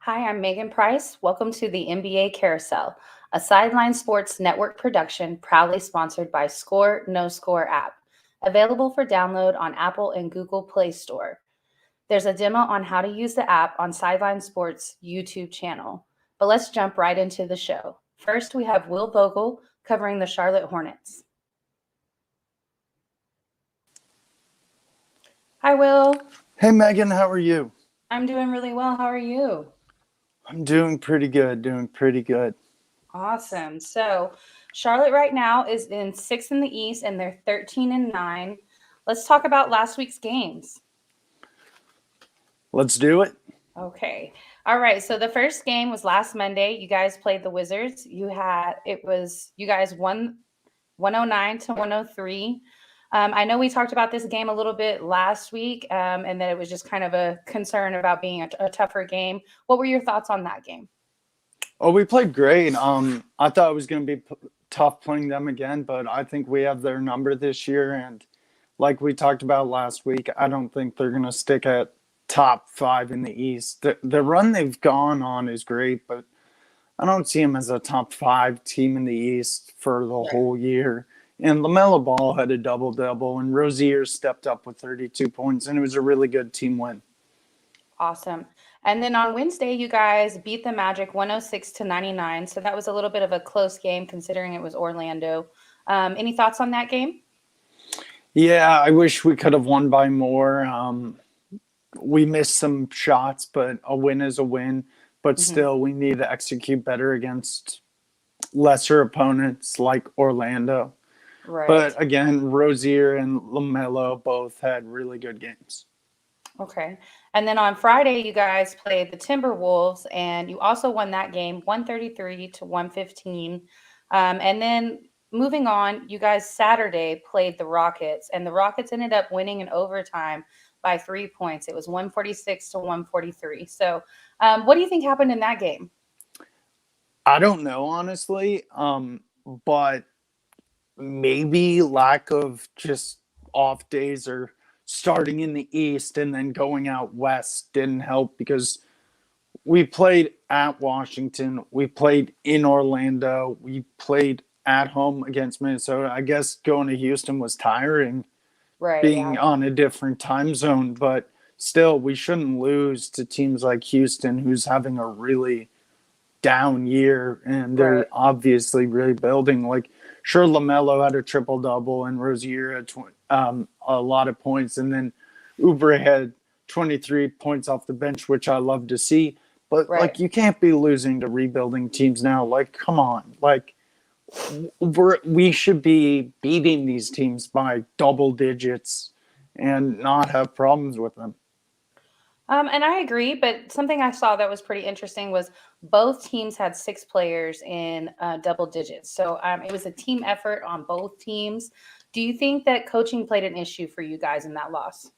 Hi, I'm Megan Price. Welcome to the NBA Carousel, a Sideline Sports Network production proudly sponsored by Score No Score app, available for download on Apple and Google Play Store. There's a demo on how to use the app on Sideline Sports YouTube channel. But let's jump right into the show. First, we have Will Vogel covering the Charlotte Hornets. Hi, Will. Hey, Megan, how are you? I'm doing really well. How are you? I'm doing pretty good. Awesome. So Charlotte right now is in sixth in the East, and they're 13-9. Let's talk about last week's games. Let's do it. Okay. All right. So the first game was last Monday. You guys played the Wizards. You guys won 109-103. I know we talked about this game a little bit last week, and that it was just kind of a concern about being a tougher game. What were your thoughts on that game? Oh, we played great. I thought it was going to be tough playing them again, but I think we have their number this year. And like we talked about last week, I don't think they're going to stick at top 5 in the East. The run they've gone on is great, but I don't see them as a top 5 team in the East for the whole year. And LaMelo Ball had a double-double, and Rozier stepped up with 32 points, and it was a really good team win. Awesome. And then on Wednesday, you guys beat the Magic 106-99. So that was a little bit of a close game considering it was Orlando. Any thoughts on that game? Yeah, I wish we could have won by more. We missed some shots, but a win is a win. But still, we need to execute better against lesser opponents like Orlando. Right. But again, Rozier and LaMelo both had really good games. Okay. And then on Friday, you guys played the Timberwolves, and you also won that game 133-115. And then moving on, you guys Saturday played the Rockets, and the Rockets ended up winning in overtime by 3 points. It was 146-143. So what do you think happened in that game? I don't know, honestly, but maybe lack of just off days or starting in the East and then going out West didn't help because we played at Washington. We played in Orlando. We played at home against Minnesota. I guess going to Houston was tiring, Right. being on a different time zone. But still, we shouldn't lose to teams like Houston, who's having a really down year. And they're obviously really building. Like, sure, LaMelo had a triple-double and Rozier had a lot of points. And then Oubre had 23 points off the bench, which I love to see. But, like, you can't be losing to rebuilding teams now. Like, come on. Like, we should be beating these teams by double digits and not have problems with them. And I agree, but something I saw that was pretty interesting was both teams had 6 players in double digits. So it was a team effort on both teams. Do you think that coaching played an issue for you guys in that loss?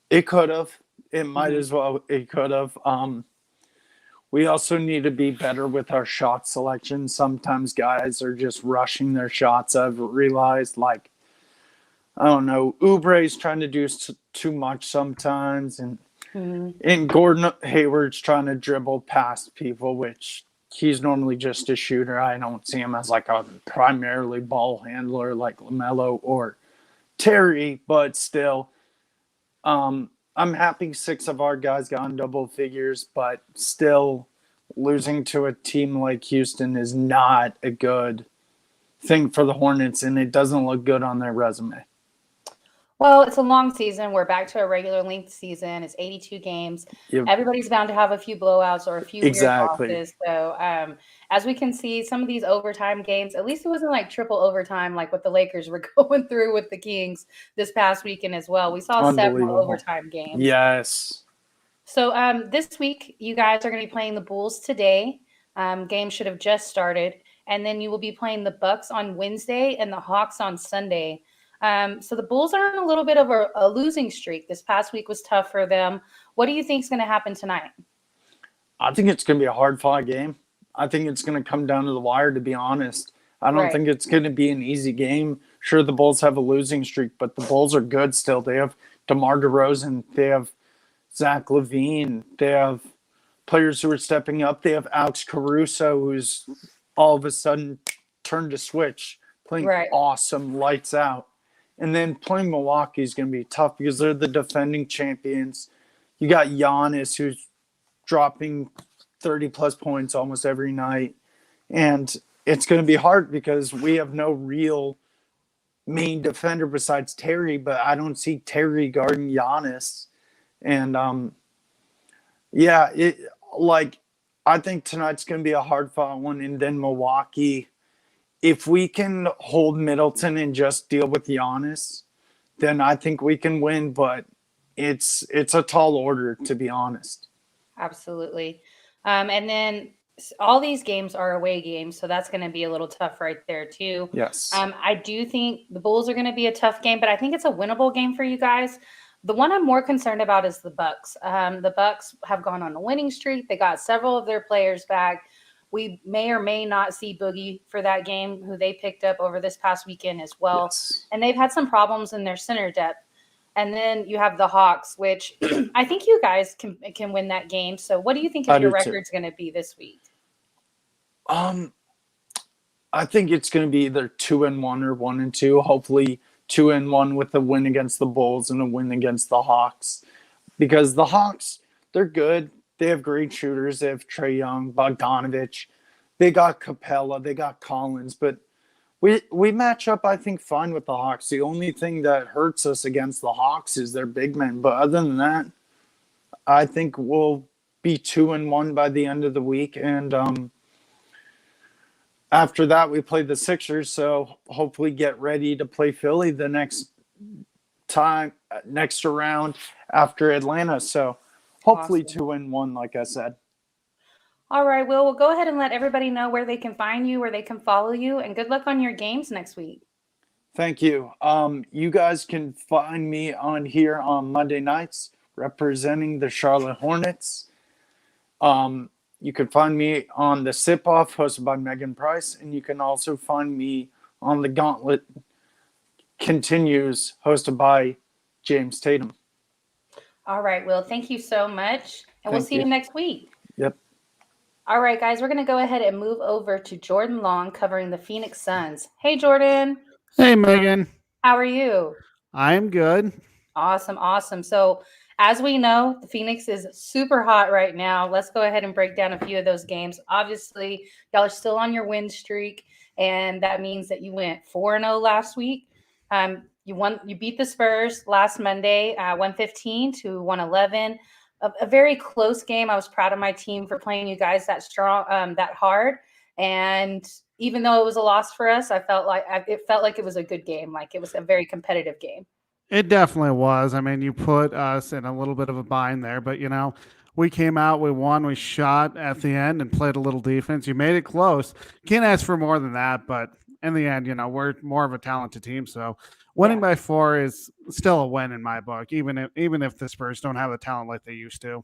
It could have. It might as well. It could have. We also need to be better with our shot selection. Sometimes guys are just rushing their shots. I've realized, like, I don't know, Oubre's trying to do too much sometimes, and Gordon Hayward's trying to dribble past people, which he's normally just a shooter. I don't see him as like a primarily ball handler like LaMelo or Terry, but still, I'm happy 6 of our guys got in double figures, but still losing to a team like Houston is not a good thing for the Hornets, and it doesn't look good on their resume. Well, it's a long season. We're back to a regular length season. It's 82 games. Yep. Everybody's bound to have a few blowouts or a few weird Exactly. losses. So as we can see, some of these overtime games, at least it wasn't like triple overtime like what the Lakers were going through with the Kings this past weekend as well. We saw several overtime games. Yes. So this week, you guys are going to be playing the Bulls today. Game should have just started. And then you will be playing the Bucks on Wednesday and the Hawks on Sunday. So the Bulls are on a little bit of a losing streak. This past week was tough for them. What do you think is going to happen tonight? I think it's going to be a hard-fought game. I think it's going to come down to the wire, to be honest. I don't think it's going to be an easy game. Sure, the Bulls have a losing streak, but the Bulls are good still. They have DeMar DeRozan. They have Zach LaVine. They have players who are stepping up. They have Alex Caruso, who's all of a sudden turned a switch, playing awesome, lights out. And then playing Milwaukee is going to be tough because they're the defending champions. You got Giannis, who's dropping 30-plus points almost every night. And it's going to be hard because we have no real main defender besides Terry, but I don't see Terry guarding Giannis. And, I think tonight's going to be a hard-fought one. And then Milwaukee, if we can hold Middleton and just deal with Giannis, then I think we can win. But it's a tall order, to be honest. Absolutely. And then all these games are away games, so that's going to be a little tough right there too. Yes. I do think the Bulls are going to be a tough game, but I think it's a winnable game for you guys. The one I'm more concerned about is the Bucks. The Bucks have gone on a winning streak. They got several of their players back. We may or may not see Boogie for that game, who they picked up over this past weekend as well. Yes. And they've had some problems in their center depth. And then you have the Hawks, which I think you guys can win that game. So what do you think your record's going to be this week? I think it's going to be either 2-1 or 1-2. Hopefully 2-1 with a win against the Bulls and a win against the Hawks. Because the Hawks, they're good. They have great shooters. They have Trae Young, Bogdanovich. They got Capella. They got Collins. But we match up, I think, fine with the Hawks. The only thing that hurts us against the Hawks is their big men. But other than that, I think we'll be 2-1 by the end of the week. And after that, we play the Sixers. So hopefully get ready to play Philly the next round after Atlanta. So hopefully Awesome. 2-1, like I said. All right, Will, we'll go ahead and let everybody know where they can find you, where they can follow you, and good luck on your games next week. Thank you. You guys can find me on here on Monday nights representing the Charlotte Hornets. You can find me on the Sip Off hosted by Megan Price, and you can also find me on the Gauntlet Continues hosted by James Tatum. All right, Will, thank you so much, and we'll see you next week. Yep. All right, guys, we're going to go ahead and move over to Jordan Long covering the Phoenix Suns. Hey, Jordan. Hey, Megan. How are you? I'm good. Awesome. So, as we know, the Phoenix is super hot right now. Let's go ahead and break down a few of those games. Obviously, y'all are still on your win streak, and that means that you went 4-0 last week. You beat the Spurs last Monday, 115 to 111. A very close game. I was proud of my team for playing you guys that strong, that hard. And even though it was a loss for us, it felt like it was a good game. Like it was a very competitive game. It definitely was. I mean, you put us in a little bit of a bind there, but we came out, we won, we shot at the end and played a little defense. You made it close. Can't ask for more than that, but in the end, we're more of a talented team. So winning by 4 is still a win in my book, even if the Spurs don't have the talent like they used to.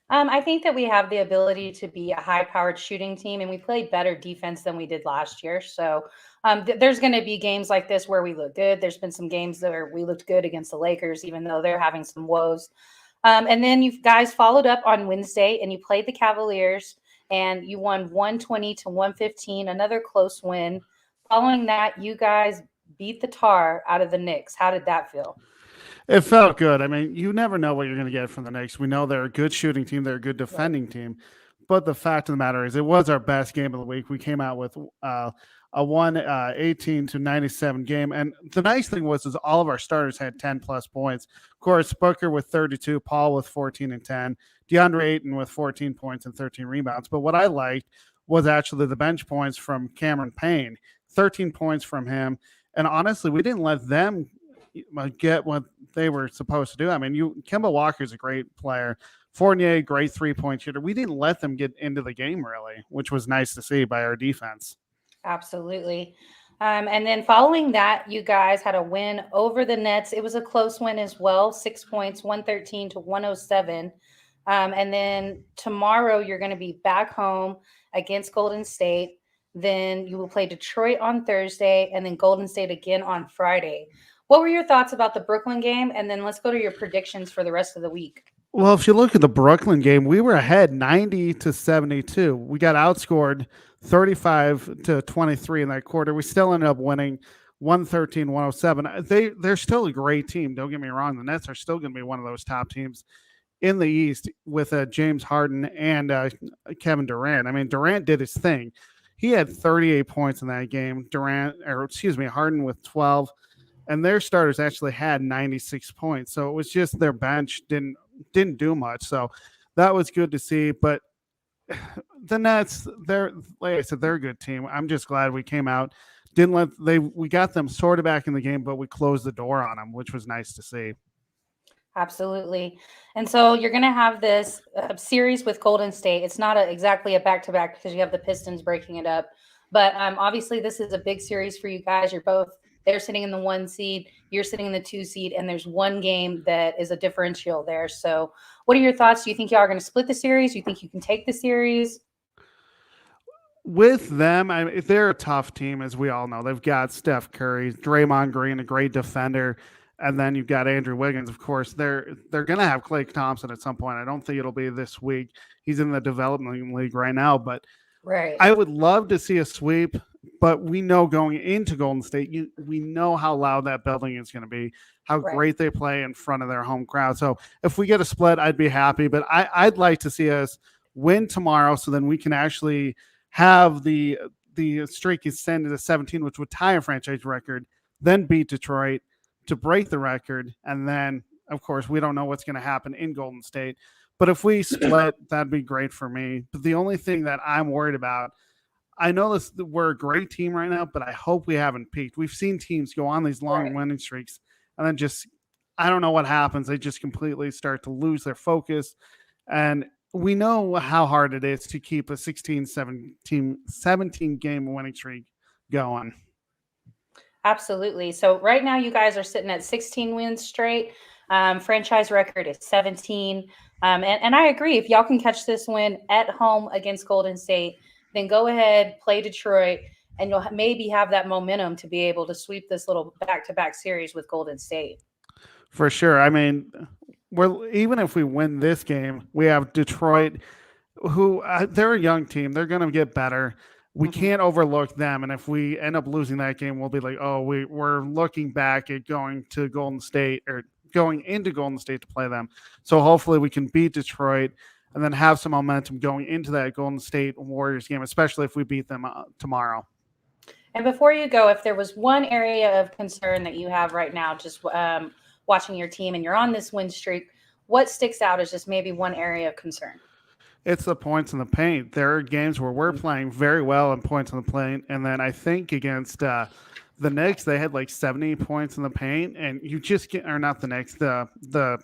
I think that we have the ability to be a high-powered shooting team, and we played better defense than we did last year. So there's going to be games like this where we look good. There's been some games where we looked good against the Lakers, even though they're having some woes. And then you guys followed up on Wednesday, and you played the Cavaliers, and you won 120 to 115, another close win. Following that, you guys beat the tar out of the Knicks. How did that feel? It felt good. I mean, you never know what you're going to get from the Knicks. We know they're a good shooting team. They're a good defending team. But the fact of the matter is it was our best game of the week. We came out with a 118 to 97 game. And the nice thing was all of our starters had 10-plus points. Of course, Booker with 32, Paul with 14 and 10, DeAndre Ayton with 14 points and 13 rebounds. But what I liked was actually the bench points from Cameron Payne, 13 points from him. And honestly, we didn't let them get what they were supposed to do. I mean, Kemba Walker's a great player. Fournier, great three-point shooter. We didn't let them get into the game, really, which was nice to see by our defense. Absolutely. And then following that, you guys had a win over the Nets. It was a close win as well, 6 points, 113 to 107. And then tomorrow you're going to be back home against Golden State. Then you will play Detroit on Thursday and then Golden State again on Friday. What were your thoughts about the Brooklyn game? And then let's go to your predictions for the rest of the week. Well, if you look at the Brooklyn game, we were ahead 90-72. We got outscored 35-23 in that quarter. We still ended up winning 113-107. They're still a great team. Don't get me wrong. The Nets are still going to be one of those top teams in the East with James Harden and Kevin Durant. I mean, Durant did his thing. He had 38 points in that game. Harden with 12, and their starters actually had 96 points. So it was just their bench didn't do much. So that was good to see. But the Nets, like I said, they're a good team. I'm just glad we came out. We got them sort of back in the game, but we closed the door on them, which was nice to see. Absolutely. And so you're going to have this series with Golden State. It's not exactly a back-to-back because you have the Pistons breaking it up. But obviously, this is a big series for you guys. They're sitting in the 1 seed, you're sitting in the 2 seed, and there's one game that is a differential there. So what are your thoughts? Do you think y'all are going to split the series? Do you think you can take the series? With them, they're a tough team, as we all know. They've got Steph Curry, Draymond Green, a great defender. And then you've got Andrew Wiggins, of course. They're going to have Klay Thompson at some point. I don't think it'll be this week. He's in the development league right now. But right. I would love to see a sweep. But we know going into Golden State, we know how loud that building is going to be, how great they play in front of their home crowd. So if we get a split, I'd be happy. But I'd like to see us win tomorrow so then we can actually have the streak extended to 17, which would tie a franchise record, then beat Detroit to break the record. And then, of course, we don't know what's going to happen in Golden State. But if we split, that'd be great for me. But the only thing that I'm worried about, I know we're a great team right now, but I hope we haven't peaked. We've seen teams go on these long winning streaks and then just, I don't know what happens. They just completely start to lose their focus. And we know how hard it is to keep a 17 game winning streak going. Absolutely. So right now you guys are sitting at 16 wins straight. Franchise record is 17. And I agree. If y'all can catch this win at home against Golden State, then go ahead, play Detroit, and you'll maybe have that momentum to be able to sweep this little back-to-back series with Golden State. For sure. I mean, even if we win this game, we have Detroit, who they're a young team. They're going to get better. We can't overlook them. And if we end up losing that game, we'll be like, oh, we're looking back at going into Golden State to play them. So hopefully we can beat Detroit and then have some momentum going into that Golden State Warriors game, especially if we beat them tomorrow. And before you go, if there was one area of concern that you have right now, just watching your team and you're on this win streak, what sticks out as just maybe one area of concern? It's the points in the paint. There are games where we're playing very well in points in the paint, and then I think against the Knicks, they had like 70 points in the paint, and you just get, or not the Knicks, the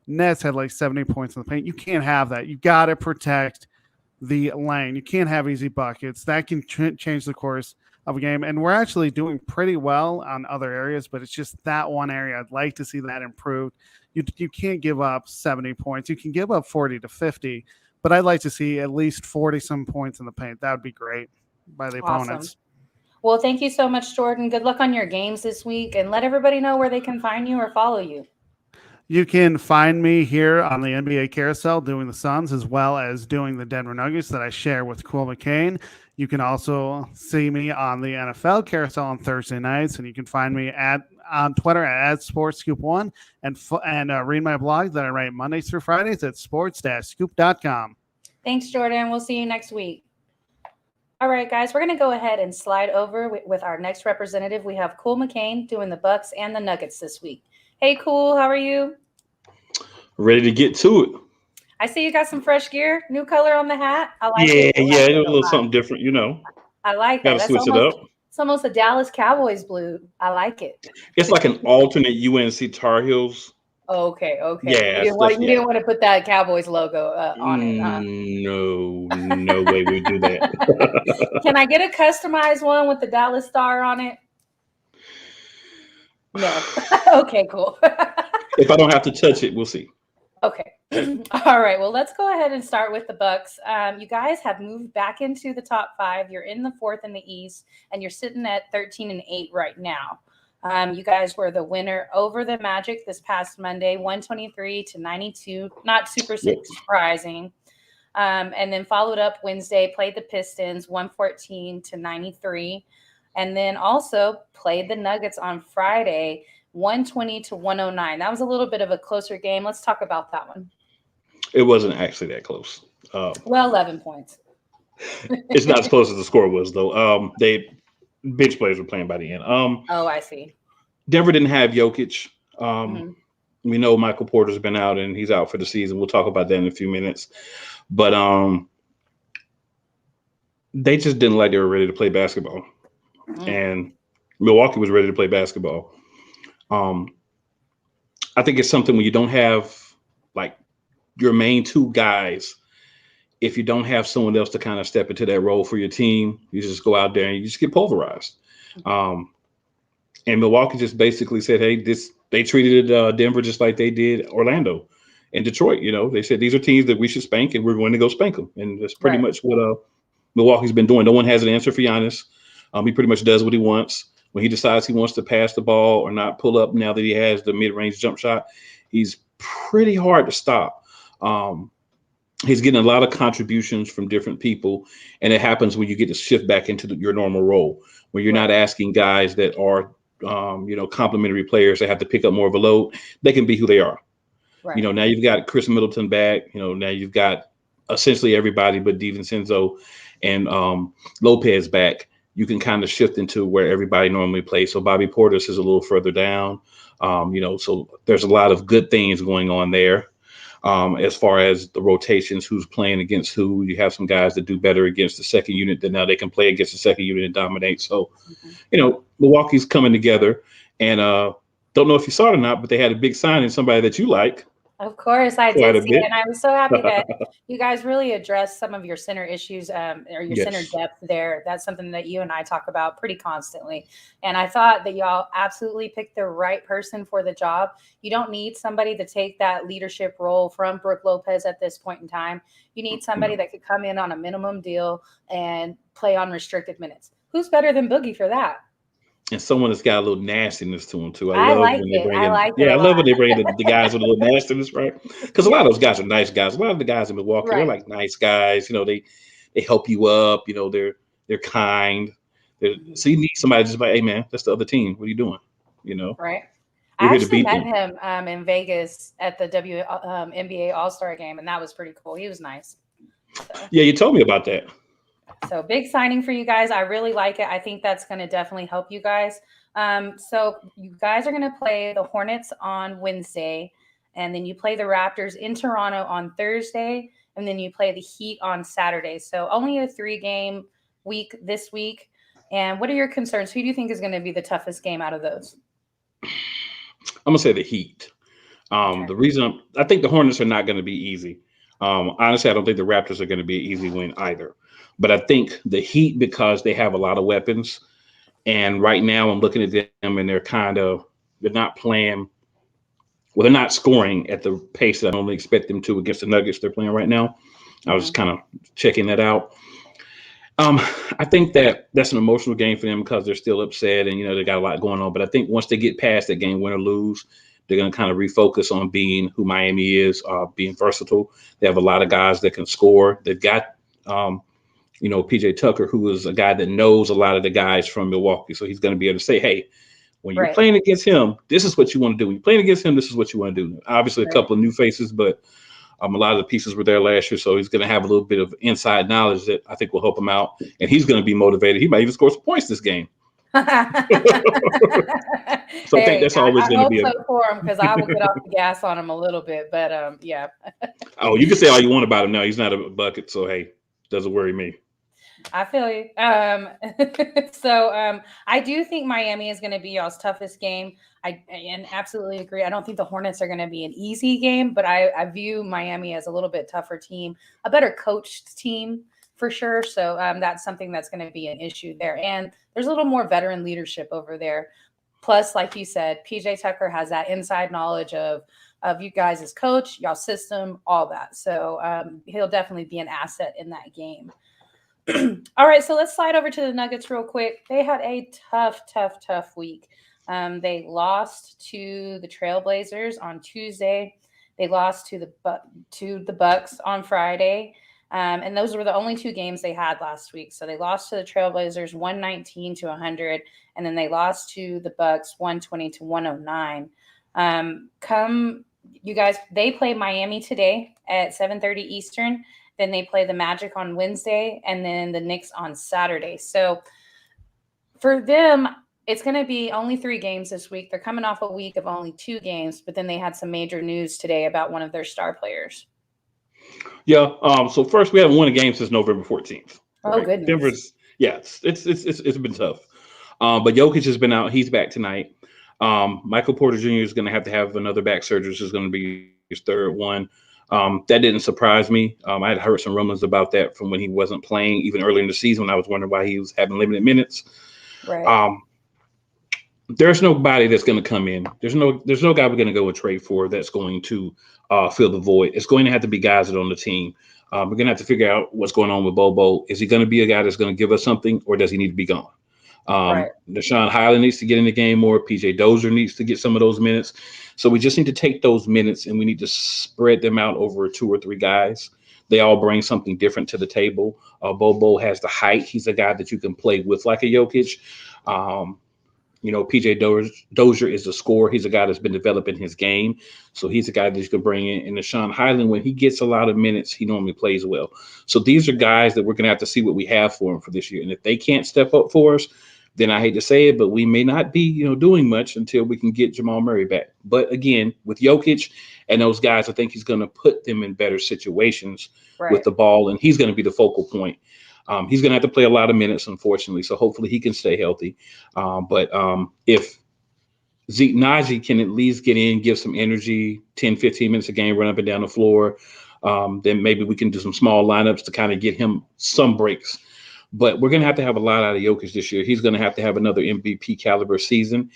Nets had like 70 points in the paint. You can't have that. You got to protect the lane. You can't have easy buckets. That can change the course of a game, and we're actually doing pretty well on other areas, but it's just that one area. I'd like to see that improved. You can't give up 70 points. You can give up 40 to 50. But I'd like to see at least 40-some points in the paint. That would be great by the opponents. Well, thank you so much, Jordan. Good luck on your games this week. And let everybody know where they can find you or follow you. You can find me here on the NBA Carousel doing the Suns as well as doing the Denver Nuggets that I share with Cool McCain. You can also see me on the NFL Carousel on Thursday nights. And you can find me on Twitter at SportsScoop1 and read my blog that I write Mondays through Fridays at sports-scoop.com. Thanks, Jordan. We'll see you next week. All right, guys, we're going to go ahead and slide over with our next representative. We have Cool McCain doing the Bucks and the Nuggets this week. Hey, Cool, how are you? Ready to get to it. I see you got some fresh gear, new color on the hat. I like it. Yeah, a little something different, you know. I like that. Gotta switch it up. It's almost a Dallas Cowboys blue. I like it. It's like an alternate UNC Tar Heels. Okay. Yeah, You didn't want to put that Cowboys logo on it, huh? No way we do that. Can I get a customized one with the Dallas star on it? No. Okay, cool. If I don't have to touch it, we'll see. Okay. All right. Well, let's go ahead and start with the Bucks. You guys have moved back into the top 5. You're in the 4th in the East, and you're sitting at 13-8 right now. You guys were the winner over the Magic this past Monday, 123-92. Not super surprising. And then followed up Wednesday, played the Pistons 114-93. And then also played the Nuggets on Friday, 120-109. That was a little bit of a closer game. Let's talk about that one. It wasn't actually that close. Well, 11 points. It's not as close as the score was, though. Bench players were playing by the end. Oh, I see. Denver didn't have Jokic. We know Michael Porter's been out and he's out for the season. We'll talk about that in a few minutes. But they just didn't like they were ready to play basketball. And Milwaukee was ready to play basketball. I think it's something when you don't have like your main two guys, if you don't have someone else to kind of step into that role for your team, you just go out there and you just get pulverized. And Milwaukee just basically said, hey, they treated Denver just like they did Orlando and Detroit. You know, they said these are teams that we should spank and we're going to go spank them. And that's pretty much what Milwaukee's been doing. No one has an answer for Giannis. He pretty much does what he wants. When he decides he wants to pass the ball or not pull up now that he has the mid-range jump shot, he's pretty hard to stop. He's getting a lot of contributions from different people, and it happens when you get to shift back into your normal role, where you're not asking guys that are, complementary players that have to pick up more of a load. They can be who they are. Right. You know, now you've got Chris Middleton back. You know, now you've got essentially everybody but DiVincenzo and Lopez back. You can kind of shift into where everybody normally plays. So Bobby Portis is a little further down. So there's a lot of good things going on there. As far as the rotations, who's playing against who, you have some guys that do better against the second unit that now they can play against the second unit and dominate. So, Milwaukee's coming together, and don't know if you saw it or not, but they had a big signing, somebody that you like. Of course, I did see it, and I was so happy that you guys really addressed some of your center issues or your center depth there. That's something that you and I talk about pretty constantly, and I thought that y'all absolutely picked the right person for the job. You don't need somebody to take that leadership role from Brooke Lopez at this point in time. You need somebody that could come in on a minimum deal and play on restricted minutes. Who's better than Boogie for that? And someone that's got a little nastiness to them too. I love when they bring in the guys with a little nastiness, right? Because a lot of those guys are nice guys. A lot of the guys in Milwaukee, they're like nice guys. You know, they help you up. You know, they're kind. So you need somebody just like, hey man, that's the other team. What are you doing? You know, right? I actually met him in Vegas at the NBA All-Star game, and that was pretty cool. He was nice. So. Yeah, you told me about that. So big signing for you guys. I really like it. I think that's going to definitely help you guys. So you guys are going to play the Hornets on Wednesday, and then you play the Raptors in Toronto on Thursday, and then you play the Heat on Saturday. So only a 3-game week this week. And what are your concerns? Who do you think is going to be the toughest game out of those? I'm going to say the Heat. The reason I think the Hornets are not going to be easy. Honestly, I don't think the Raptors are going to be an easy win either. But I think the Heat, because they have a lot of weapons, and right now I'm looking at them and they're not playing. Well, they're not scoring at the pace that I normally expect them to against the Nuggets they're playing right now. I was kind of checking that out. I think that's an emotional game for them because they're still upset and, they got a lot going on. But I think once they get past that game, win or lose, they're going to kind of refocus on being who Miami is, being versatile. They have a lot of guys that can score. They've got, PJ Tucker, who is a guy that knows a lot of the guys from Milwaukee. So he's going to be able to say, hey, when you're playing against him, this is what you want to do. When you're playing against him, this is what you want to do. Obviously, a couple of new faces, but a lot of the pieces were there last year. So he's going to have a little bit of inside knowledge that I think will help him out. And he's going to be motivated. He might even score some points this game. So I think that's always going to be for him because I will get off the gas on him a little bit. But yeah. Oh, you can say all you want about him now. He's not a bucket. So, hey, doesn't worry me. I feel you. So I do think Miami is going to be y'all's toughest game. I absolutely agree. I don't think the Hornets are going to be an easy game, but I view Miami as a little bit tougher team, a better coached team for sure. So that's something that's going to be an issue there. And there's a little more veteran leadership over there. Plus, like you said, PJ Tucker has that inside knowledge of you guys as coach, y'all system, all that. So he'll definitely be an asset in that game. All right, so let's slide over to the Nuggets real quick. They had a tough week. They lost to the Trailblazers on Tuesday. They lost to the Bucks on Friday. And those were the only 2 games they had last week. So they lost to the Trailblazers 119-100, and then they lost to the Bucks 120-109. You guys, they play Miami today at 7:30 Eastern. Then they play the Magic on Wednesday, and then the Knicks on Saturday. So for them, it's going to be only 3 games this week. They're coming off a week of only 2 games, but then they had some major news today about one of their star players. Yeah. So first, we haven't won a game since November 14th. Oh, goodness. Denver's, yeah, it's been tough. But Jokic has been out. He's back tonight. Michael Porter Jr. is going to have another back surgery. This is going to be his 3rd one. That didn't surprise me. I had heard some rumors about that from when he wasn't playing, even early in the season. I was wondering why he was having limited minutes. Right. There's nobody that's going to come in. There's no guy we're going to go and trade for that's going to fill the void. It's going to have to be guys that are on the team. We're going to have to figure out what's going on with Bobo. Is he going to be a guy that's going to give us something, or does he need to be gone? Right. Deshaun Highland needs to get in the game more. PJ Dozier needs to get some of those minutes. So we just need to take those minutes and we need to spread them out over 2 or 3 guys. They all bring something different to the table. Bobo has the height. He's a guy that you can play with like a Jokic. PJ Dozier is a scorer. He's a guy that's been developing his game. So he's a guy that you can bring in. And Deshaun Highland, when he gets a lot of minutes, he normally plays well. So these are guys that we're going to have to see what we have for him for this year. And if they can't step up for us, then I hate to say it, but we may not be, doing much until we can get Jamal Murray back. But again, with Jokic and those guys, I think he's going to put them in better situations with the ball, and he's going to be the focal point. He's going to have to play a lot of minutes, unfortunately, so hopefully he can stay healthy. But if Zeke Naji can at least get in, give some energy, 10, 15 minutes a game, run up and down the floor, then maybe we can do some small lineups to kind of get him some breaks. But we're going to have a lot out of Jokic this year. He's going to have another MVP caliber season.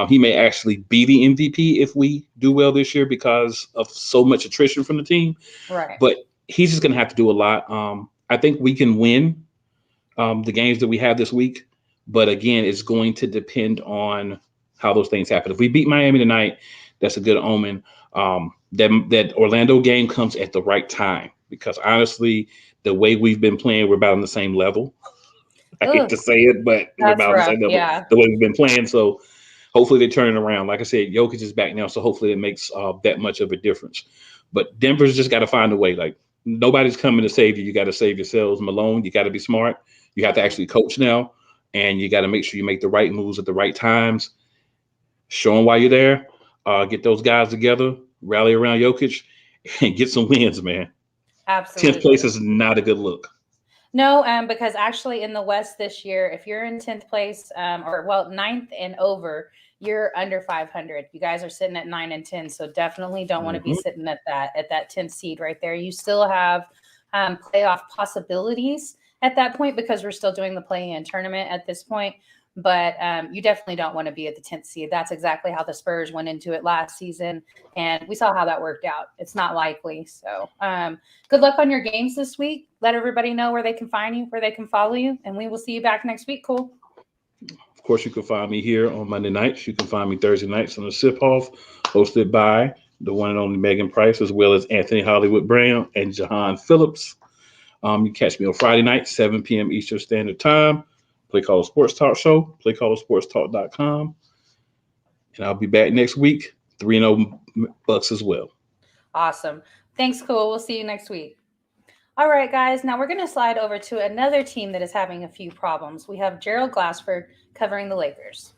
He may actually be the MVP if we do well this year because of so much attrition from the team. Right. But he's just going to have to do a lot. I think we can win the games that we have this week. But again, it's going to depend on how those things happen. If we beat Miami tonight, that's a good omen. That Orlando game comes at the right time because honestly, the way we've been playing, we're about on the same level. I hate to say it, but we're about on the same level. Yeah. The way we've been playing. So hopefully they turn it around. Like I said, Jokic is back now, so hopefully it makes that much of a difference. But Denver's just got to find a way. Like nobody's coming to save you. You got to save yourselves. Malone, you got to be smart. You have to actually coach now, and you got to make sure you make the right moves at the right times. Show them why you're there. Get those guys together, rally around Jokic, and get some wins, man. Absolutely. 10th place is not a good look. No, because actually in the West this year, if you're in 10th place, 9th and over, you're under 500. You guys are sitting at 9 and 10, so definitely don't want to be sitting at that 10th seed right there. You still have playoff possibilities at that point because we're still doing the play-in tournament at this point. But you definitely don't want to be at the 10th seed. That's exactly how the Spurs went into it last season, and we saw how that worked out. It's not likely. So good luck on your games this week. Let everybody know where they can find you, where they can follow you, and we will see you back next week. Cool. Of course, you can find me here on Monday nights. You can find me Thursday nights on the Sip-Off, hosted by the one and only Megan Price, as well as Anthony Hollywood Brown and Jahan Phillips. You catch me on Friday night, 7 p.m. Eastern Standard Time. Play Call Sports Talk Show, playcallsportstalk.com. And I'll be back next week, 3-0 Bucks as well. Awesome. Thanks, Cool. We'll see you next week. All right, guys. Now we're going to slide over to another team that is having a few problems. We have Gerald Glassford covering the Lakers.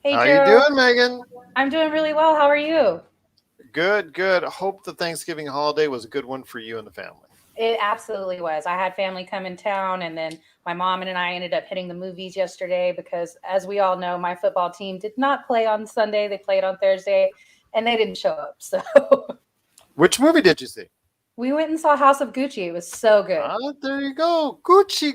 Hey, How Gerald. you doing, Megan? I'm doing really well. How are you? Good, good. Hope the Thanksgiving holiday was a good one for you and the family. It absolutely was. I had family come in town, and then my mom and I ended up hitting the movies yesterday because, as we all know, my football team did not play on Sunday. They played on Thursday, and they didn't show up. So, which movie did you see? We went and saw House of Gucci. It was so good. There you go. Gucci.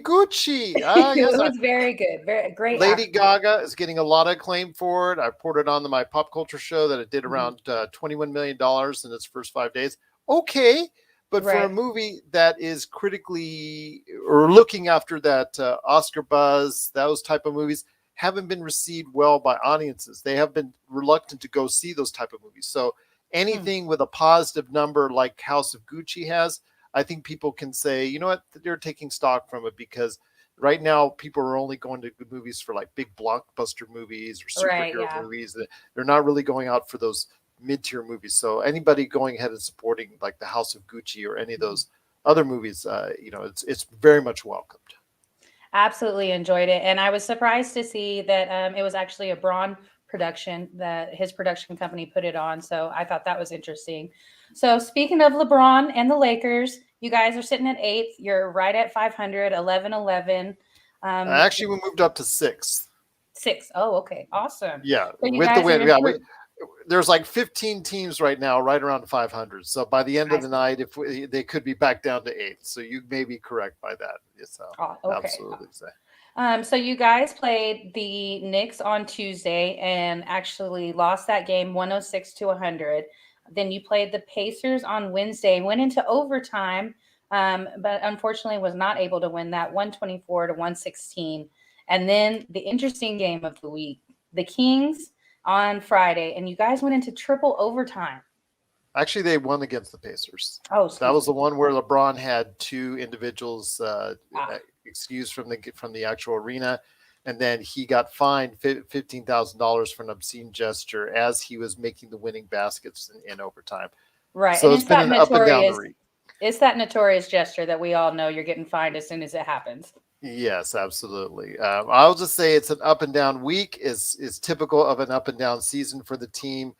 It was very good. Very great. Lady Gaga is getting a lot of acclaim for it. I reported on my pop culture show that it did around $21 million in its first 5 days. Okay. But for a movie that is critically or looking after that Oscar buzz, those type of movies, haven't been received well by audiences. They have been reluctant to go see those type of movies. So anything with a positive number like House of Gucci has, I think people can say, you know what, they're taking stock from it, because right now people are only going to movies for like big blockbuster movies or superhero movies. They're not really going out for those mid-tier movies. So anybody going ahead and supporting like the House of Gucci or any of those other movies, it's very much welcomed. Absolutely enjoyed it. And I was surprised to see that it was actually a Braun production that his production company put it on. So I thought that was interesting. So speaking of LeBron and the Lakers, you guys are sitting at 8th. You're right at 500, 11-11. Actually, we moved up to 6th. 6. Oh, okay. Awesome. Yeah. So with the win. Yeah. There's like 15 teams right now, right around 500. So by the end of the night, they could be back down to 8th. So you may be correct by that. So absolutely. So you guys played the Knicks on Tuesday and actually lost that game 106-100. Then you played the Pacers on Wednesday, went into overtime, but unfortunately was not able to win that 124-116. And then the interesting game of the week, the Kings on Friday, and you guys went into triple overtime. Actually, they won against the Pacers. Oh, that was the one where LeBron had 2 individuals excused from the actual arena, and then he got fined $15,000 for an obscene gesture as he was making the winning baskets in overtime. Right. So it's been an up and down. It's that notorious gesture that we all know you're getting fined as soon as it happens. Yes, absolutely. I'll just say it's an up and down week. Is typical of an up and down season for the team.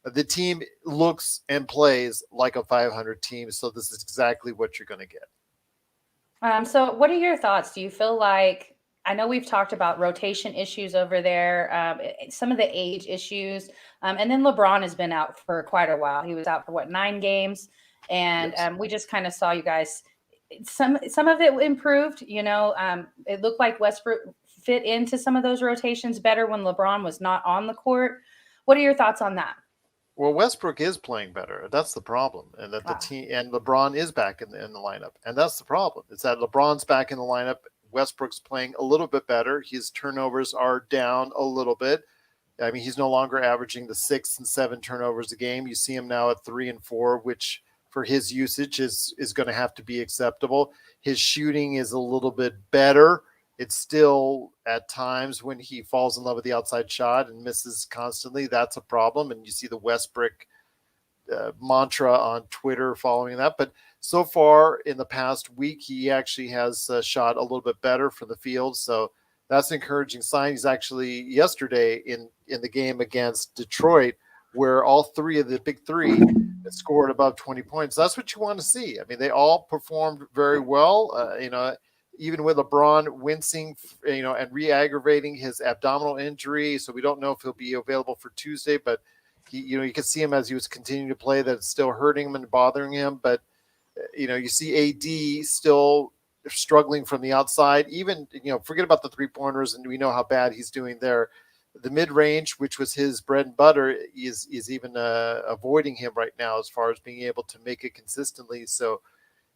The team looks and plays like a 500 team, so this is exactly what you're going to get. So what are your thoughts? Do you feel like, I know we've talked about rotation issues over there, some of the age issues, and then LeBron has been out for quite a while. He was out for 9 games, and we just kind of saw you guys. Some of it improved, it looked like Westbrook fit into some of those rotations better when LeBron was not on the court. What are your thoughts on that? Well, Westbrook is playing better. That's the problem. And that the team and LeBron is back in the lineup. And that's the problem. It's that LeBron's back in the lineup. Westbrook's playing a little bit better. His turnovers are down a little bit. I mean, he's no longer averaging the 6 and 7 turnovers a game. You see him now at 3 and 4, which for his usage is going to have to be acceptable. His shooting is a little bit better. It's still at times when he falls in love with the outside shot and misses constantly. That's a problem. And you see the Westbrook mantra on Twitter following that. But so far in the past week, he actually has shot a little bit better from the field. So that's an encouraging sign. He's actually yesterday in the game against Detroit, where all 3 of the big 3 scored above 20 points. That's what you want to see. I mean, they all performed very well. Even with LeBron wincing, and re-aggravating his abdominal injury. So we don't know if he'll be available for Tuesday, but you can see him as he was continuing to play that it's still hurting him and bothering him. But, you see AD still struggling from the outside, even, forget about the 3-pointers, and we know how bad he's doing there. The mid-range, which was his bread and butter, is even avoiding him right now as far as being able to make it consistently. So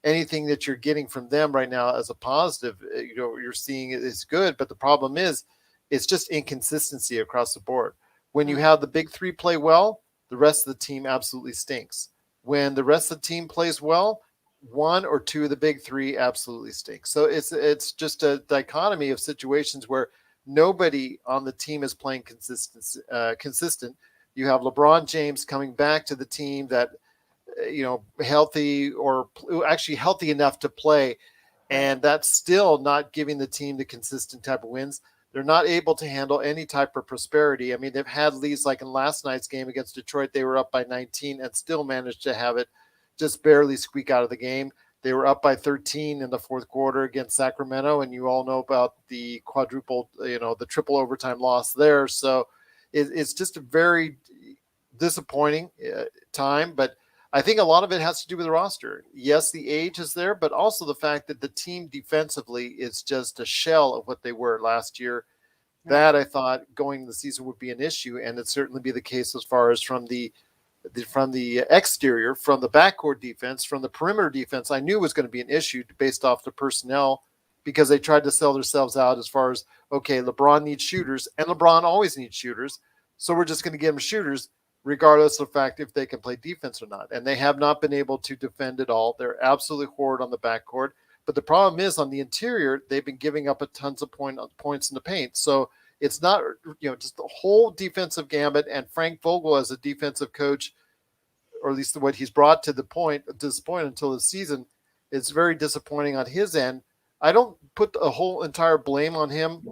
anything that you're getting from them right now as a positive, you're seeing it is good. But the problem is, it's just inconsistency across the board. When you have the big 3 play well, the rest of the team absolutely stinks. When the rest of the team plays well, 1 or 2 of the big 3 absolutely stink. So it's just a dichotomy of situations where nobody on the team is playing consistent. You have LeBron James coming back to the team that, healthy or actually healthy enough to play. And that's still not giving the team the consistent type of wins. They're not able to handle any type of prosperity. I mean, they've had leads like in last night's game against Detroit. They were up by 19 and still managed to have it just barely squeak out of the game. They were up by 13 in the fourth quarter against Sacramento. And you all know about the the triple overtime loss there. So it's just a very disappointing time. But I think a lot of it has to do with the roster. Yes, the age is there, but also the fact that the team defensively is just a shell of what they were last year. That I thought going into the season would be an issue, and it'd certainly be the case as far as from the exterior, from the backcourt defense, from the perimeter defense. I knew was going to be an issue based off the personnel because they tried to sell themselves out as far as, okay, LeBron needs shooters, and LeBron always needs shooters. So we're just going to give him shooters, regardless of the fact if they can play defense or not. And they have not been able to defend at all. They're absolutely horrid on the backcourt. But the problem is on the interior, they've been giving up a tons of points in the paint. So it's not, just the whole defensive gambit. And Frank Vogel, as a defensive coach, or at least what he's brought to the point, disappointed until the season, it's very disappointing on his end. I don't put a whole entire blame on him.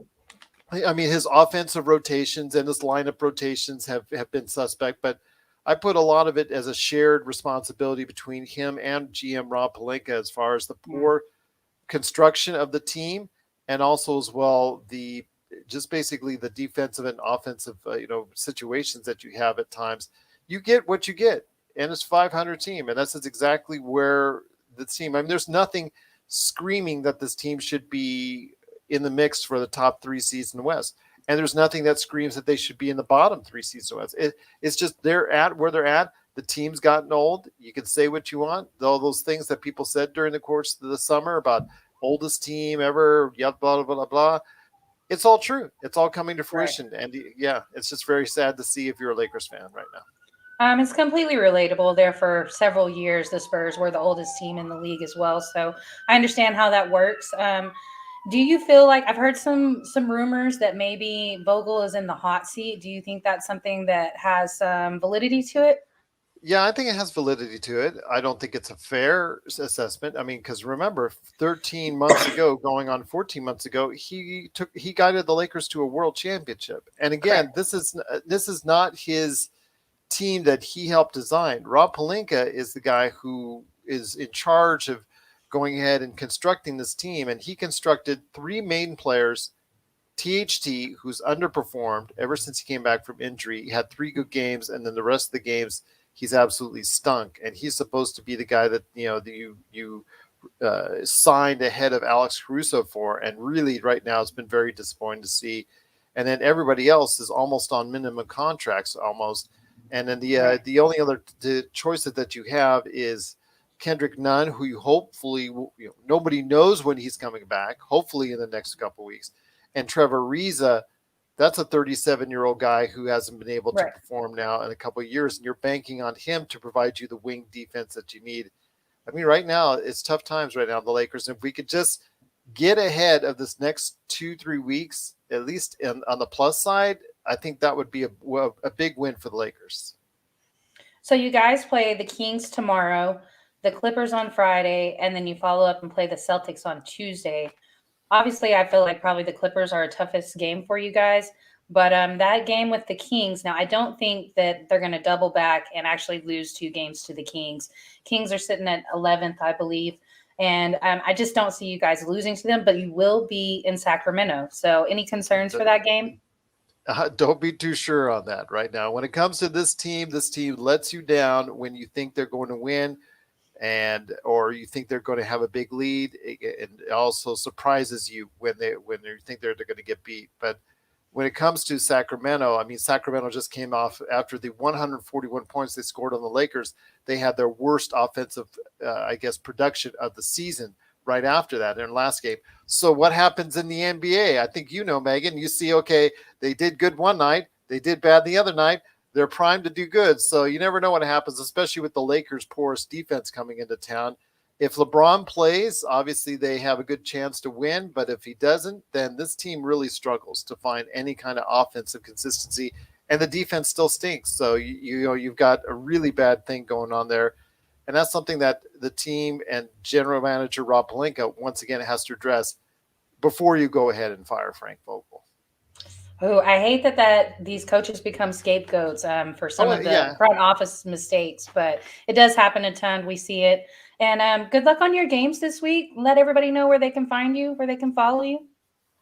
I mean, his offensive rotations and his lineup rotations have been suspect, but I put a lot of it as a shared responsibility between him and GM Rob Pelinka as far as the poor construction of the team, and also as well basically the defensive and offensive situations that you have at times. You get what you get, and it's 500 team, and that's exactly where the team. I mean, there's nothing screaming that this team should be in the mix for the top 3 seeds in the West. And there's nothing that screams that they should be in the bottom 3 seeds in the West. It's just they're at where they're at. The team's gotten old. You can say what you want. All those things that people said during the course of the summer about oldest team ever, blah, blah, blah, blah. It's all true. It's all coming to fruition. Right. And it's just very sad to see if you're a Lakers fan right now. It's completely relatable. There for several years, the Spurs were the oldest team in the league as well. So I understand how that works. Do you feel like I've heard some rumors that maybe Vogel is in the hot seat? Do you think that's something that has some validity to it? Yeah, I think it has validity to it. I don't think it's a fair assessment. I mean, because remember, 13 months ago, going on 14 months ago, he guided the Lakers to a world championship. And again, this is not his team that he helped design. Rob Pelinka is the guy who is in charge of going ahead and constructing this team, and he constructed 3 main players. THT, who's underperformed ever since he came back from injury. He had 3 good games, and then the rest of the games he's absolutely stunk. And he's supposed to be the guy that you signed ahead of Alex Carousel for, and really right now it's been very disappointing to see. And then everybody else is almost on minimum contracts almost. And then the only other choice that you have is Kendrick Nunn, who you hopefully nobody knows when he's coming back, hopefully in the next couple of weeks. And Trevor Ariza, that's a 37-year-old guy who hasn't been able to perform now in a couple of years, and you're banking on him to provide you the wing defense that you need. I mean, right now it's tough times right now, the Lakers. And if we could just get ahead of this next 2-3 weeks, at least on the plus side, I think that would be a big win for the Lakers. So you guys play the Kings tomorrow, the Clippers on Friday, and then you follow up and play the Celtics on Tuesday. Obviously, I feel like probably the Clippers are a toughest game for you guys. But that game with the Kings, now I don't think that they're going to double back and actually lose 2 games to the Kings. Kings are sitting at 11th, I believe. And I just don't see you guys losing to them, but you will be in Sacramento. So any concerns for that game? Don't be too sure on that right now. When it comes to this team lets you down when you think they're going to win, or you think they're going to have a big lead. It also surprises you when you think they're going to get beat. But when it comes to Sacramento, I mean, Sacramento just came off after the 141 points they scored on the Lakers. They had their worst offensive, production of the season right after that in their last game. So what happens in the NBA? I think Megan, you see, okay, they did good one night, they did bad the other night. They're primed to do good. So you never know what happens, especially with the Lakers' porous defense coming into town. If LeBron plays, obviously they have a good chance to win. But if he doesn't, then this team really struggles to find any kind of offensive consistency. And the defense still stinks. So you've got a really bad thing going on there. And that's something that the team and general manager Rob Pelinka once again has to address before you go ahead and fire Frank Vogel. Oh, I hate that these coaches become scapegoats for some of the front office mistakes, but it does happen a ton. We see it. And good luck on your games this week. Let everybody know where they can find you, where they can follow you.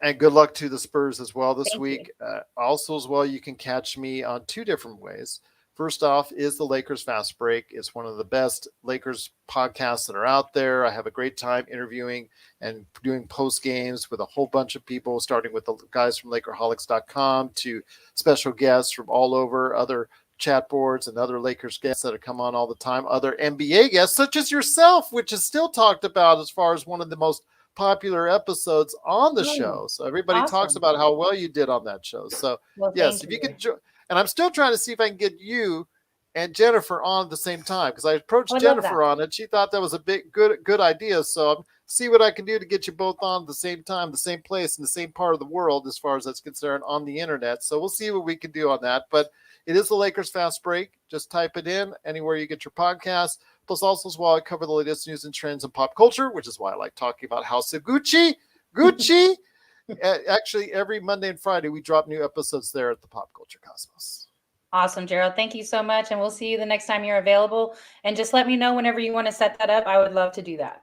And good luck to the Spurs as well this week. Also as well, you can catch me on 2 different ways. First off is the Lakers Fast Break. It's one of the best Lakers podcasts that are out there. I have a great time interviewing and doing post games with a whole bunch of people, starting with the guys from Lakerholics.com to special guests from all over, other chat boards and other Lakers guests that have come on all the time, other NBA guests such as yourself, which is still talked about as far as one of the most popular episodes on the Oh, show. So everybody talks awesome. about how well you did on that show. So Well, yes, thank if you you. could, and I'm still trying to see if I can get you and Jennifer on at the same time, because I approached I would love that. Jennifer on it. She thought that was a big good idea. So I'm see what I can do to get you both on at the same time, the same place, in the same part of the world, as far as that's concerned, on the internet. So we'll see what we can do on that. But it is the Lakers Fast Break. Just type it in anywhere you get your podcast. Plus, also as well, I cover the latest news and trends in pop culture, which is why I like talking about House of Gucci. Actually, every Monday and Friday, we drop new episodes there at the Pop Culture Cosmos. Awesome, Gerald. Thank you so much. And we'll see you the next time you're available. And just let me know whenever you want to set that up. I would love to do that.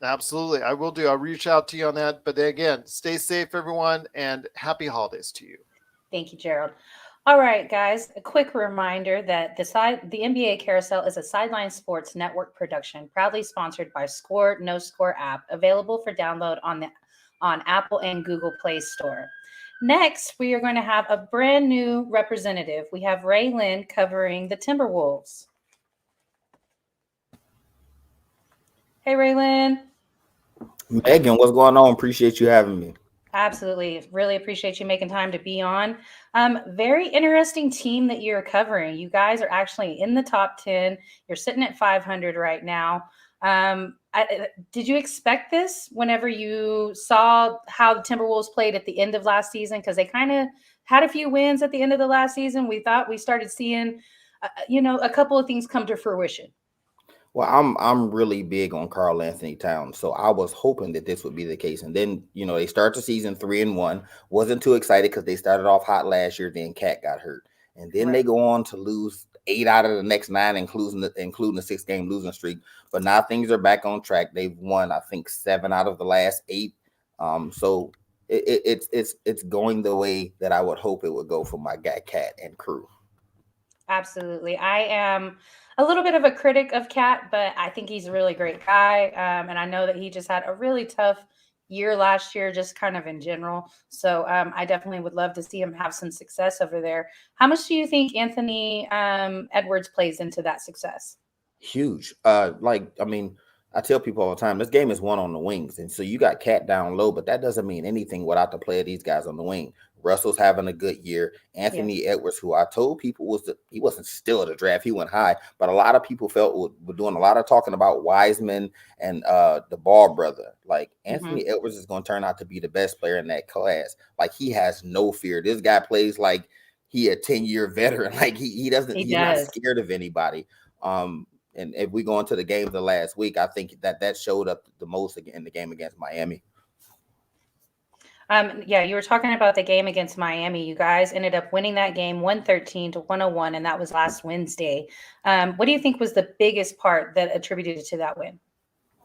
Absolutely. I will do. I'll reach out to you on that. But again, stay safe, everyone, and happy holidays to you. Thank you, Gerald. All right, guys, a quick reminder that the NBA Carousel is a Sideline Sports Network production, proudly sponsored by Score No Score app, available for download on Apple and Google Play Store. Next, we are going to have a brand new representative. We have Lynn covering the Timberwolves. Hey, Lynn. Megan, what's going on? Appreciate you having me. Absolutely. Really appreciate you making time to be on. Very interesting team that you're covering. You guys are actually in the top 10. You're sitting at 500 right now. Did you expect this whenever you saw how the Timberwolves played at the end of last season? Because they kind of had a few wins at the end of the last season. We thought we started seeing, a couple of things come to fruition. Well, I'm really big on Karl Anthony Towns, so I was hoping that this would be the case. And then, they start the season 3-1. Wasn't too excited because they started off hot last year. Then Cat got hurt, and then they go on to lose 8 out of the next 9, including the 6-game losing streak. But now things are back on track. They've won, I think, 7 out of the last 8. So it's going the way that I would hope it would go for my guy Cat and crew. Absolutely. I am a little bit of a critic of Cat, but I think he's a really great guy. And I know that he just had a really tough year last year, just kind of in general. So I definitely would love to see him have some success over there. How much do you think Anthony Edwards plays into that success? Huge. I tell people all the time, this game is won on the wings. And so you got Cat down low, but that doesn't mean anything without the play of these guys on the wing. Russell's having a good year. Anthony Edwards, who I told people he wasn't still at the draft, he went high, but a lot of people felt were doing a lot of talking about Wiseman and the Ball brother. Like Anthony Edwards is going to turn out to be the best player in that class. Like he has no fear. This guy plays like he a 10-year veteran. Like he's not scared of anybody. And if we go into the game of the last week, I think that showed up the most in the game against Miami. You were talking about the game against Miami. You guys ended up winning that game 113-101, and that was last Wednesday. What do you think was the biggest part that attributed to that win?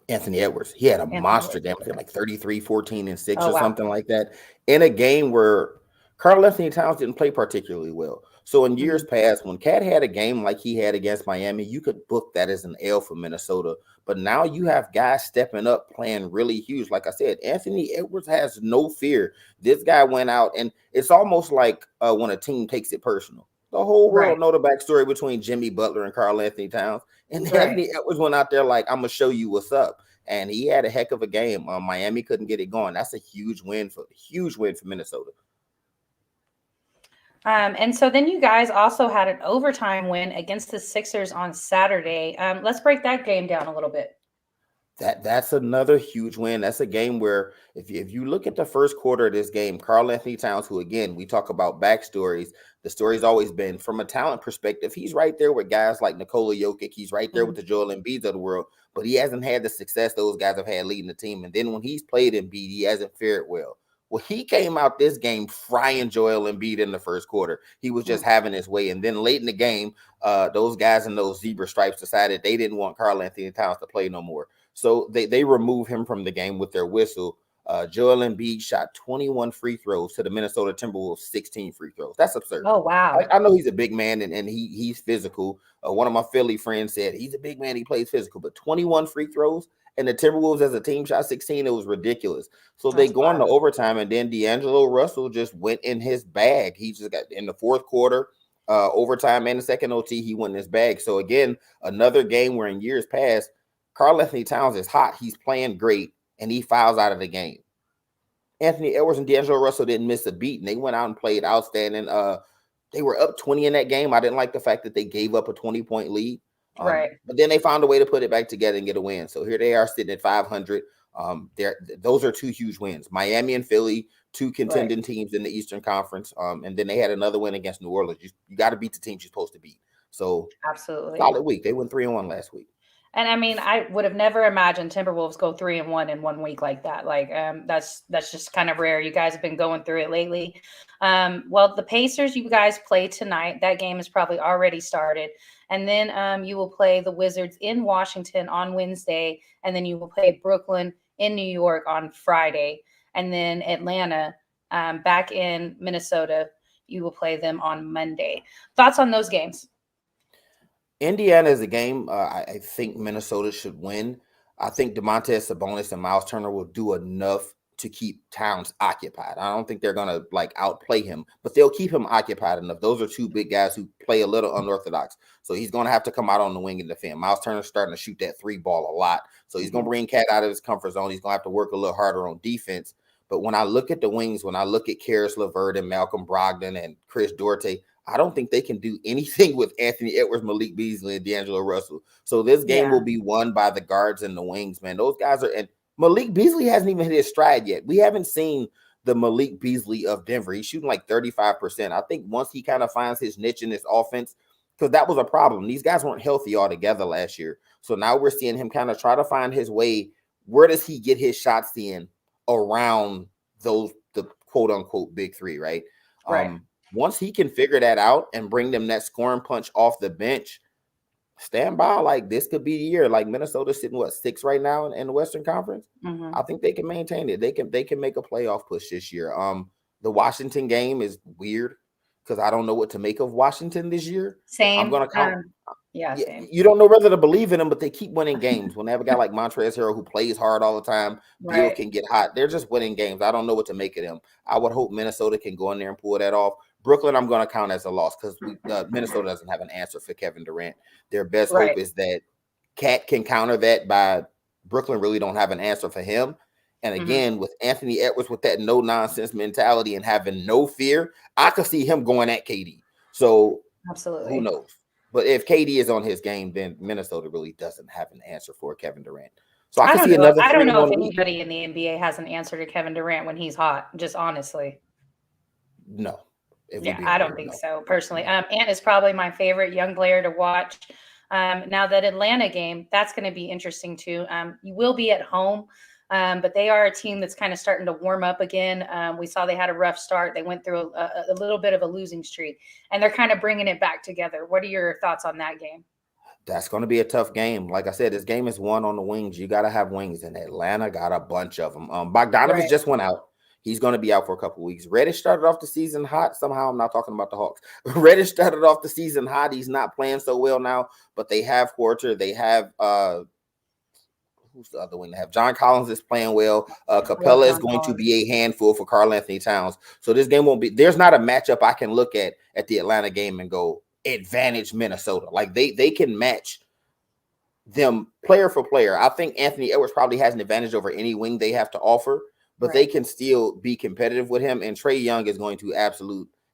Anthony Edwards. He had a monster game, like 33, 14, and 6 something like that, in a game where Karl Anthony Towns didn't play particularly well. So in years past, when Cat had a game like he had against Miami, you could book that as an L for Minnesota. But now you have guys stepping up, playing really huge. Like I said, Anthony Edwards has no fear. This guy went out, and it's almost like when a team takes it personal. The whole world know the backstory between Jimmy Butler and Karl Anthony Towns. And Anthony Edwards went out there like, I'm going to show you what's up. And he had a heck of a game. Miami couldn't get it going. That's a huge win for Minnesota. And so then you guys also had an overtime win against the Sixers on Saturday. Let's break that game down a little bit. That's another huge win. That's a game where if you look at the first quarter of this game, Karl Anthony Towns, who again, we talk about backstories, the story's always been from a talent perspective, he's right there with guys like Nikola Jokic. He's right there with the Joel Embiids of the world, but he hasn't had the success those guys have had leading the team. And then when he's played Embiid, he hasn't fared well. Well, he came out this game frying Joel Embiid in the first quarter. He was just having his way. And then late in the game, those guys in those zebra stripes decided they didn't want Karl Anthony Towns to play no more. So they remove him from the game with their whistle. Joel Embiid shot 21 free throws to the Minnesota Timberwolves 16 free throws. That's absurd. Oh, wow. I know he's a big man and he's physical. One of my Philly friends said he's a big man, he plays physical, but 21 free throws. And the Timberwolves as a team shot 16. It was ridiculous. So they go into overtime, and then D'Angelo Russell just went in his bag. He just got in the fourth quarter, overtime, and the second OT, he went in his bag. So again, another game where in years past, Karl Anthony Towns is hot. He's playing great. and he fouls out of the game. Anthony Edwards and D'Angelo Russell didn't miss a beat, and they went out and played outstanding. They were up 20 in that game. I didn't like the fact that they gave up a 20-point lead. Right. But then they found a way to put it back together and get a win. So here they are sitting at 500. Those are two huge wins. Miami and Philly, two contending teams in the Eastern Conference. And then they had another win against New Orleans. You got to beat the teams you're supposed to beat. So absolutely solid week. They went 3-1 last week. And I mean, I would have never imagined Timberwolves go 3-1 in 1 week like that. Like, that's just kind of rare. You guys have been going through it lately. Well, the Pacers, you guys play tonight. That game is probably already started. And then you will play the Wizards in Washington on Wednesday. And then you will play Brooklyn in New York on Friday. And then Atlanta back in Minnesota. You will play them on Monday. Thoughts on those games? Indiana is a game I think Minnesota should win. I think Domantas Sabonis and Miles Turner will do enough to keep Towns occupied. I don't think they're going to like outplay him, but they'll keep him occupied enough. Those are two big guys who play a little unorthodox. So he's going to have to come out on the wing and defend. Miles Turner's starting to shoot that three ball a lot. So he's going to bring Cat out of his comfort zone. He's going to have to work a little harder on defense. But when I look at the wings, when I look at Carousel LeVert and Malcolm Brogdon and Chris Duarte, I don't think they can do anything with Anthony Edwards, Malik Beasley, and D'Angelo Russell. So this game will be won by the guards and the wings, man. Those guys are – and Malik Beasley hasn't even hit his stride yet. We haven't seen the Malik Beasley of Denver. He's shooting like 35%. I think once he kind of finds his niche in this offense, because that was a problem. These guys weren't healthy altogether last year. So now we're seeing him kind of try to find his way. Where does he get his shots in around those – the quote-unquote big three, right? Right. Once he can figure that out and bring them that scoring punch off the bench, stand by. Like this could be the year. Like Minnesota's sitting 6 right now in the Western Conference. Mm-hmm. I think they can maintain it. They can make a playoff push this year. The Washington game is weird because I don't know what to make of Washington this year. Same. I'm gonna count. Same. You don't know whether to believe in them, but they keep winning games. When they have a guy like Montrezl Harrell who plays hard all the time, Beal can get hot. They're just winning games. I don't know what to make of them. I would hope Minnesota can go in there and pull that off. Brooklyn, I'm going to count as a loss because Minnesota doesn't have an answer for Kevin Durant. Their best hope is that Cat can counter that by Brooklyn really don't have an answer for him. And again, with Anthony Edwards with that no-nonsense mentality and having no fear, I could see him going at KD. So absolutely, who knows? But if KD is on his game, then Minnesota really doesn't have an answer for Kevin Durant. So I don't know if anybody in the NBA has an answer to Kevin Durant when he's hot, just honestly. No. I don't think so, personally. Ant is probably my favorite young player to watch. Now that Atlanta game, that's going to be interesting too. You will be at home, but they are a team that's kind of starting to warm up again. We saw they had a rough start. They went through a little bit of a losing streak, and they're kind of bringing it back together. What are your thoughts on that game? That's going to be a tough game. Like I said, this game is won on the wings. You got to have wings, and Atlanta got a bunch of them. Bogdanovich just went out. He's going to be out for a couple of weeks. Reddish started off the season hot. Somehow I'm not talking about the Hawks. Reddish started off the season hot. He's not playing so well now, but they have Porter. They have who's the other one? They have John Collins is playing well. Capella is going to be a handful for Karl Anthony Towns. So this game won't be – there's not a matchup I can look at the Atlanta game and go advantage Minnesota. Like they can match them player for player. I think Anthony Edwards probably has an advantage over any wing they have to offer. But they can still be competitive with him. And Trae Young is going to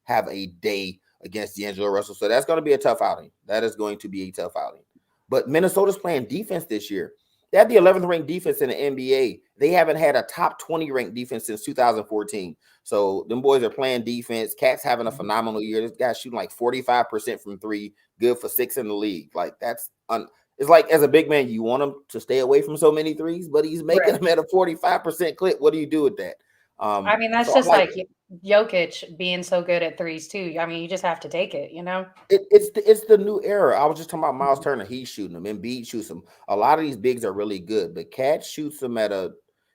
have a day against D'Angelo Russell. So that's going to be a tough outing. That is going to be a tough outing. But Minnesota's playing defense this year. They have the 11th ranked defense in the NBA. They haven't had a top 20 ranked defense since 2014. So them boys are playing defense. Cat's having a phenomenal year. This guy's shooting like 45% from three, good for 6 in the league. Like it's like as a big man, you want him to stay away from so many threes, but he's making them at a 45% clip. What do you do with that? I mean, that's just like Jokic being so good at threes too. I mean, you just have to take it, you know? It's the new era. I was just talking about Miles Turner. He's shooting them. Embiid shoots them. A lot of these bigs are really good, but Cat shoots them at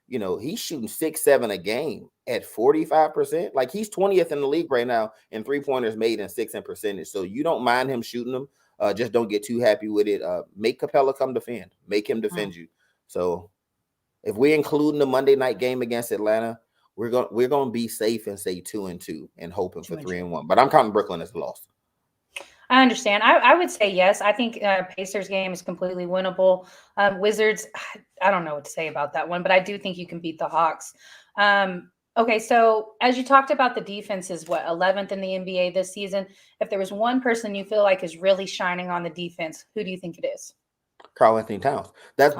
he's shooting 6-7 a game at 45%. Like he's 20th in the league right now in 3-pointers made and 6 in percentage. So you don't mind him shooting them. Just don't get too happy with it. Make Capella come defend. Make him defend you. So if we include the Monday night game against Atlanta, we're going to be safe and say 2-2 and hoping for 3-1. But I'm counting Brooklyn as a loss. I understand. I would say yes. I think Pacers game is completely winnable. Wizards, I don't know what to say about that one, but I do think you can beat the Hawks. Okay, so as you talked about, the defense is what, 11th in the NBA this season. If there was one person you feel like is really shining on the defense, who do you think it is? Karl-Anthony Towns. That's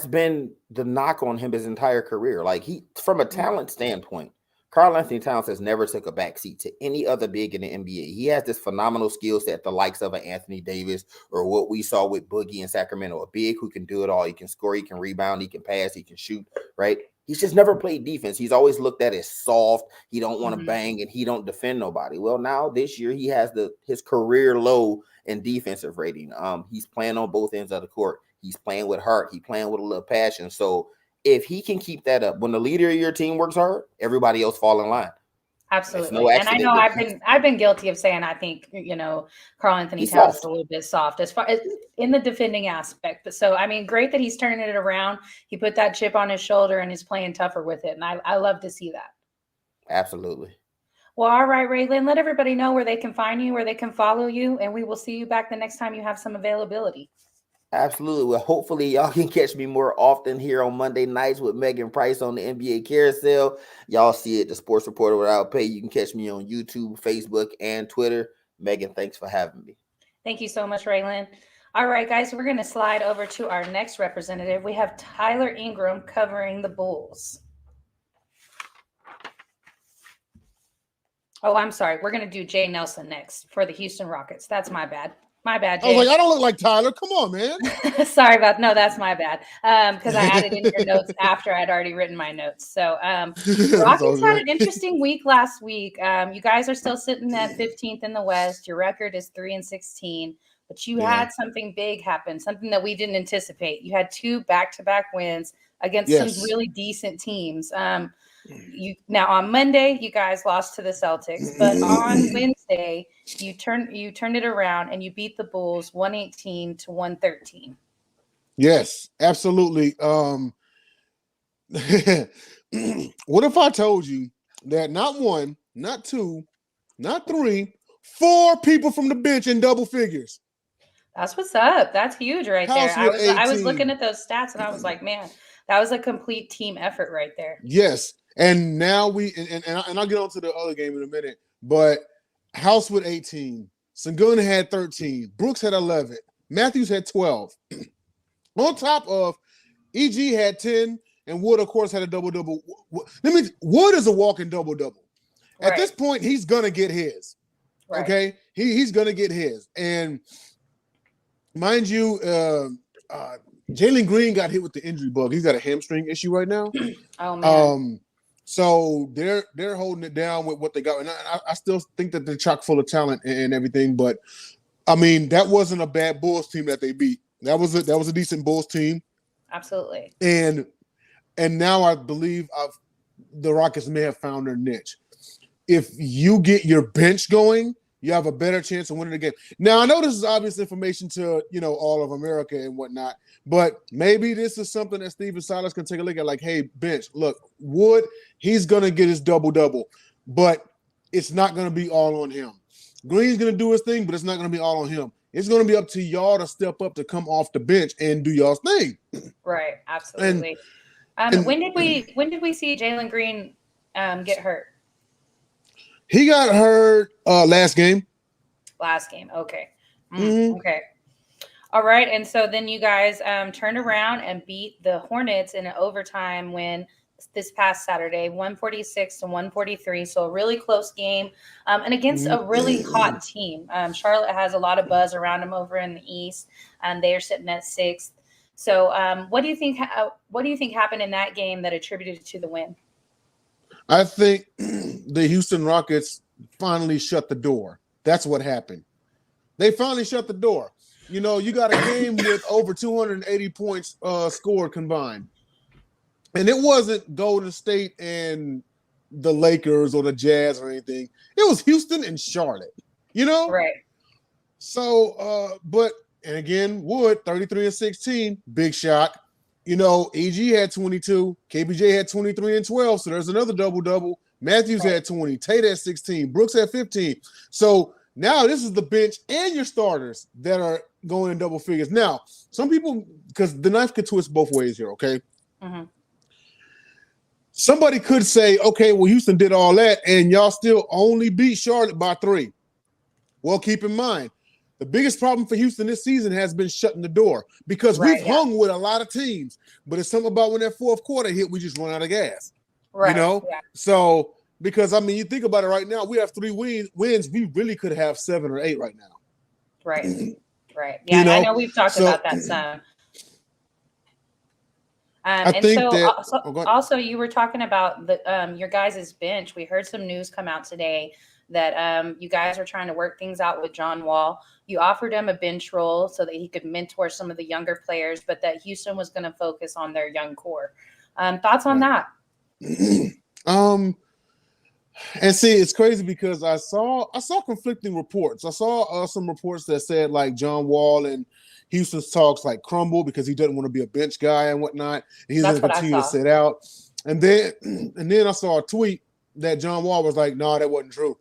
been the knock on him his entire career. Like, he, from a talent standpoint, Karl-Anthony Towns has never took a backseat to any other big in the NBA. He has this phenomenal skill set, the likes of an Anthony Davis or what we saw with Boogie in Sacramento, a big who can do it all. He can score, he can rebound, he can pass, he can shoot, right? He's just never played defense. He's always looked at as soft. He don't want to bang, and he don't defend nobody. Well, now this year he has his career low in defensive rating. He's playing on both ends of the court. He's playing with heart. He's playing with a little passion. So if he can keep that up, when the leader of your team works hard, everybody else fall in line. Absolutely. No, and I know I've been guilty of saying I think, Karl-Anthony Towns is a little bit soft as far as in the defending aspect. But so, I mean, great that he's turning it around. He put that chip on his shoulder and is playing tougher with it. And I love to see that. Absolutely. Well, all right, Raylan, let everybody know where they can find you, where they can follow you, and we will see you back the next time you have some availability. Absolutely. Well, hopefully y'all can catch me more often here on Monday nights with Megan Price on the NBA Carousel. Y'all see it, the Sports Reporter Without Pay. You can catch me on YouTube, Facebook, and Twitter. Megan, thanks for having me. Thank you so much, Raylan. All right, guys, we're going to slide over to our next representative. We have Tyler Ingram covering the Bulls. Oh, I'm sorry. We're going to do Jay Nelson next for the Houston Rockets. That's my bad. My bad, Jay. I was like, I don't look like Tyler. Come on, man. Sorry about no, that's my bad. Because I added in your notes after I'd already written my notes. So Rockets had an interesting week last week. You guys are still sitting at 15th in the West. Your record is 3-16, but you had something big happen, something that we didn't anticipate. You had 2 back-to-back wins against some really decent teams. Now on Monday you guys lost to the Celtics, but on Wednesday you turned it around and you beat the Bulls 118-113. Yes, absolutely. What if I told you that not 1, not 2, not 3, 4 people from the bench in double figures? That's what's up. That's huge right there. I was looking at those stats and I was like, man, that was a complete team effort right there. Yes. And now and I'll get on to the other game in a minute, but House with 18, Sengun had 13, Brooks had 11, Matthews had 12. On top of EG had 10, and Wood, of course, had a double-double. Wood is a walking double-double. At this point, he's going to get his. Right. Okay? He's going to get his. And mind you, Jalen Green got hit with the injury bug. He's got a hamstring issue right now. Oh, man. So they're holding it down with what they got, and I still think that they're chock full of talent and everything. But I mean, that wasn't a bad Bulls team that they beat. That was a decent Bulls team. Absolutely. And now I believe the Rockets may have found their niche. If you get your bench going, you have a better chance of winning the game. Now I know this is obvious information to all of America and whatnot, but maybe this is something that Steven Silas can take a look at. Like, hey, bench, look, Wood, he's gonna get his double-double, but it's not gonna be all on him. Green's gonna do his thing, but it's not gonna be all on him. It's gonna be up to y'all to step up to come off the bench and do y'all's thing. Right, absolutely. When did we see Jalen Green get hurt? He got hurt last game. Last game, okay. Okay. All right, and so then you guys turned around and beat the Hornets in an overtime win this past Saturday, 146-143. So a really close game, and against a really hot team. Charlotte has a lot of buzz around them over in the East, and they are sitting at 6th. So, what do you think? What do you think happened in that game that attributed to the win? I think the Houston Rockets finally shut the door. That's what happened. They finally shut the door. You got a game with over 280 points scored combined. And it wasn't Golden State and the Lakers or the Jazz or anything. It was Houston and Charlotte, Right. So, and again, Wood, 33-16, big shot. EG had 22, KBJ had 23 and 12, so there's another double-double. Matthews had 20, Tate had 16, Brooks had 15. So Now this is the bench and your starters that are going in double figures. Now, some people, because the knife could twist both ways here, okay? Mm-hmm. Somebody could say, okay, well, Houston did all that, and y'all still only beat Charlotte by 3. Well, keep in mind, the biggest problem for Houston this season has been shutting the door because we've hung with a lot of teams, but it's something about when that fourth quarter hit, we just run out of gas. Right. You know? Yeah. So, because, I mean, you think about it right now, we have 3 wins. We really could have 7 or 8 right now. Right. Right. Yeah, I know we've talked about that some. Also, you were talking about the your guys' bench. We heard some news come out today that you guys are trying to work things out with John Wall. You offered him a bench role so that he could mentor some of the younger players, but that Houston was going to focus on their young core. Thoughts on that? And see, it's crazy because I saw conflicting reports. I saw some reports that said like John Wall and Houston's talks like crumble because he doesn't want to be a bench guy and whatnot. And he's going to continue to sit out. And then I saw a tweet that John Wall was like, "No, that wasn't true."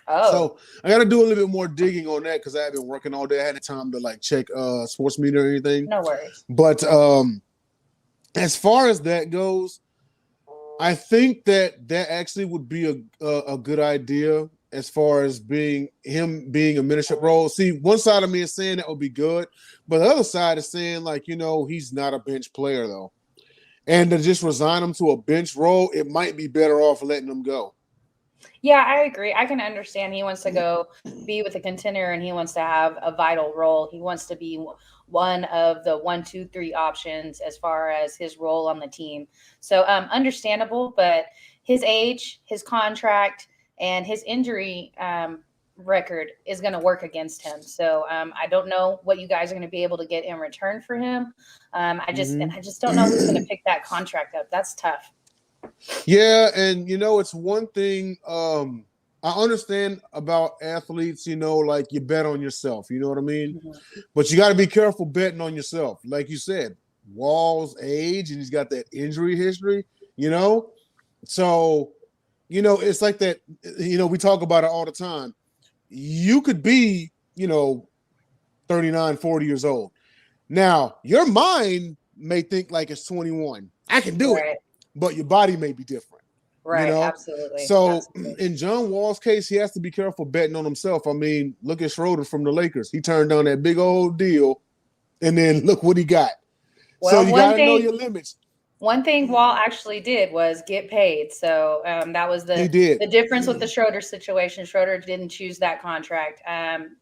Oh. So I got to do a little bit more digging on that because I have been working all day. I had time to like check sports media or anything. No worries. But as far as that goes, I think that actually would be a good idea as far as being a mentorship role. See, one side of me is saying that would be good, but the other side is saying like, you know, he's not a bench player though. And to just resign him to a bench role, it might be better off letting him go. Yeah, I agree. I can understand he wants to go be with a contender and he wants to have a vital role. He wants to be one of the 1, 2, 3 options as far as his role on the team. So understandable, but his age, his contract, and his injury record is going to work against him. So I don't know what you guys are going to be able to get in return for him. I just don't know who's going to pick that contract up. That's tough. Yeah, and you know, it's one thing I understand about athletes, you know, like you bet on yourself, you know what I mean? Mm-hmm. But you got to be careful betting on yourself. Like you said, Wall's age and he's got that injury history, you know? So, you know, it's like that, you know, we talk about it all the time. You could be, you know, 39, 40 years old. Now, your mind may think like it's 21. I can do it. But your body may be different. Right, you know? Absolutely. So in John Wall's case, he has to be careful betting on himself. I mean, look at Schroeder from the Lakers. He turned down that big old deal, and then look what he got. Well, so you got to know your limits. One thing Wall actually did was get paid. So that was the difference with the Schroeder situation. Schroeder didn't choose that contract,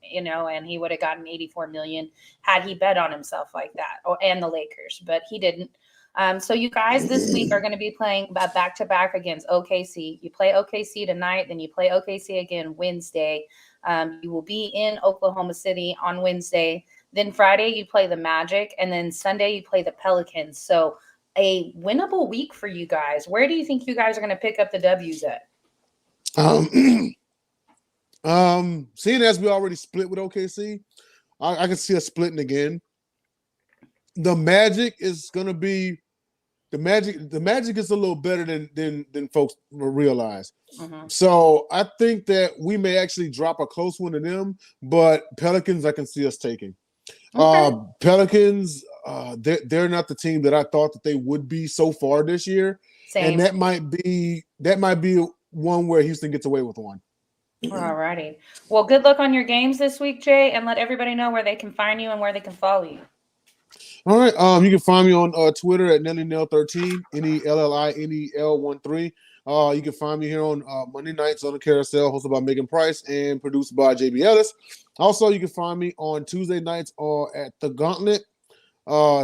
you know, and he would have gotten $84 million had he bet on himself like that, and the Lakers, but he didn't. So you guys this week are going to be playing back-to-back against OKC. You play OKC tonight, then you play OKC again Wednesday. You will be in Oklahoma City on Wednesday. Then Friday you play the Magic, and then Sunday you play the Pelicans. So a winnable week for you guys. Where do you think you guys are going to pick up the W's at? Seeing as we already split with OKC, I can see us splitting again. The Magic is going to be the Magic is a little better than folks realize. Mm-hmm. So I think that we may actually drop a close one to them, but Pelicans I can see us taking. Okay. Pelicans, they're not the team that I thought that they would be so far this year. Same. And that might be one where Houston gets away with one. All righty. Well, good luck on your games this week, Jay, and let everybody know where they can find you and where they can follow you. All right. You can find me on Twitter at NellyNell13, NELLINEL13. You can find me here on Monday nights on the Carousel, hosted by Megan Price and produced by JB Ellis. Also, you can find me on Tuesday nights at the Gauntlet,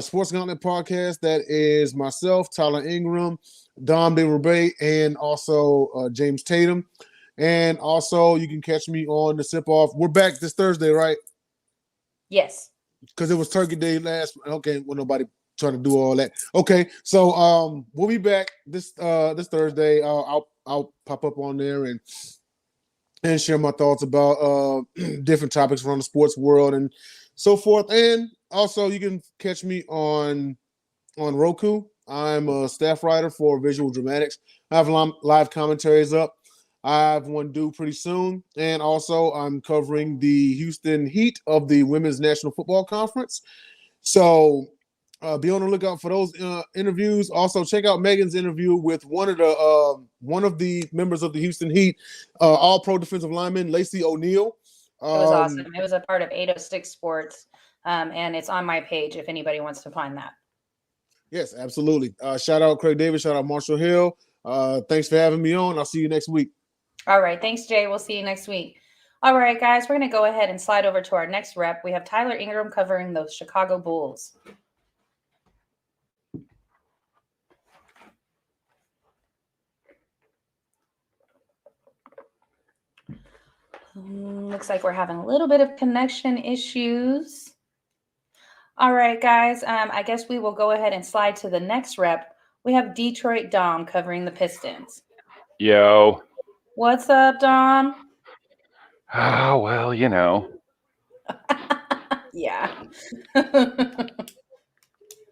Sports Gauntlet podcast. That is myself, Tyler Ingram, Dom DeRubay, and also James Tatum. And also, you can catch me on the Sip Off. We're back this Thursday, right? Yes. Because it was Turkey Day last. Okay, well, nobody trying to do all that. Okay, so we'll be back this Thursday. I'll pop up on there and share my thoughts about different topics around the sports world and so forth. And also, you can catch me on Roku. I'm a staff writer for Visual Dramatics. I have live commentaries up. I have one due pretty soon. And also, I'm covering the Houston Heat of the Women's National Football Conference. So be on the lookout for those interviews. Also, check out Megan's interview with one of the members of the Houston Heat, All-Pro defensive lineman Lacey O'Neal. It was awesome. It was a part of 806 Sports, and it's on my page if anybody wants to find that. Yes, absolutely. Shout out Craig Davis. Shout out Marshall Hill. Thanks for having me on. I'll see you next week. All right. Thanks, Jay. We'll see you next week. All right, guys, we're going to go ahead and slide over to our next rep. We have Tyler Ingram covering the Chicago Bulls. Looks like we're having a little bit of connection issues. All right, guys, I guess we will go ahead and slide to the next rep. We have Detroit Dom covering the Pistons. Yo. What's up, Dom? Oh, well, you know. Yeah.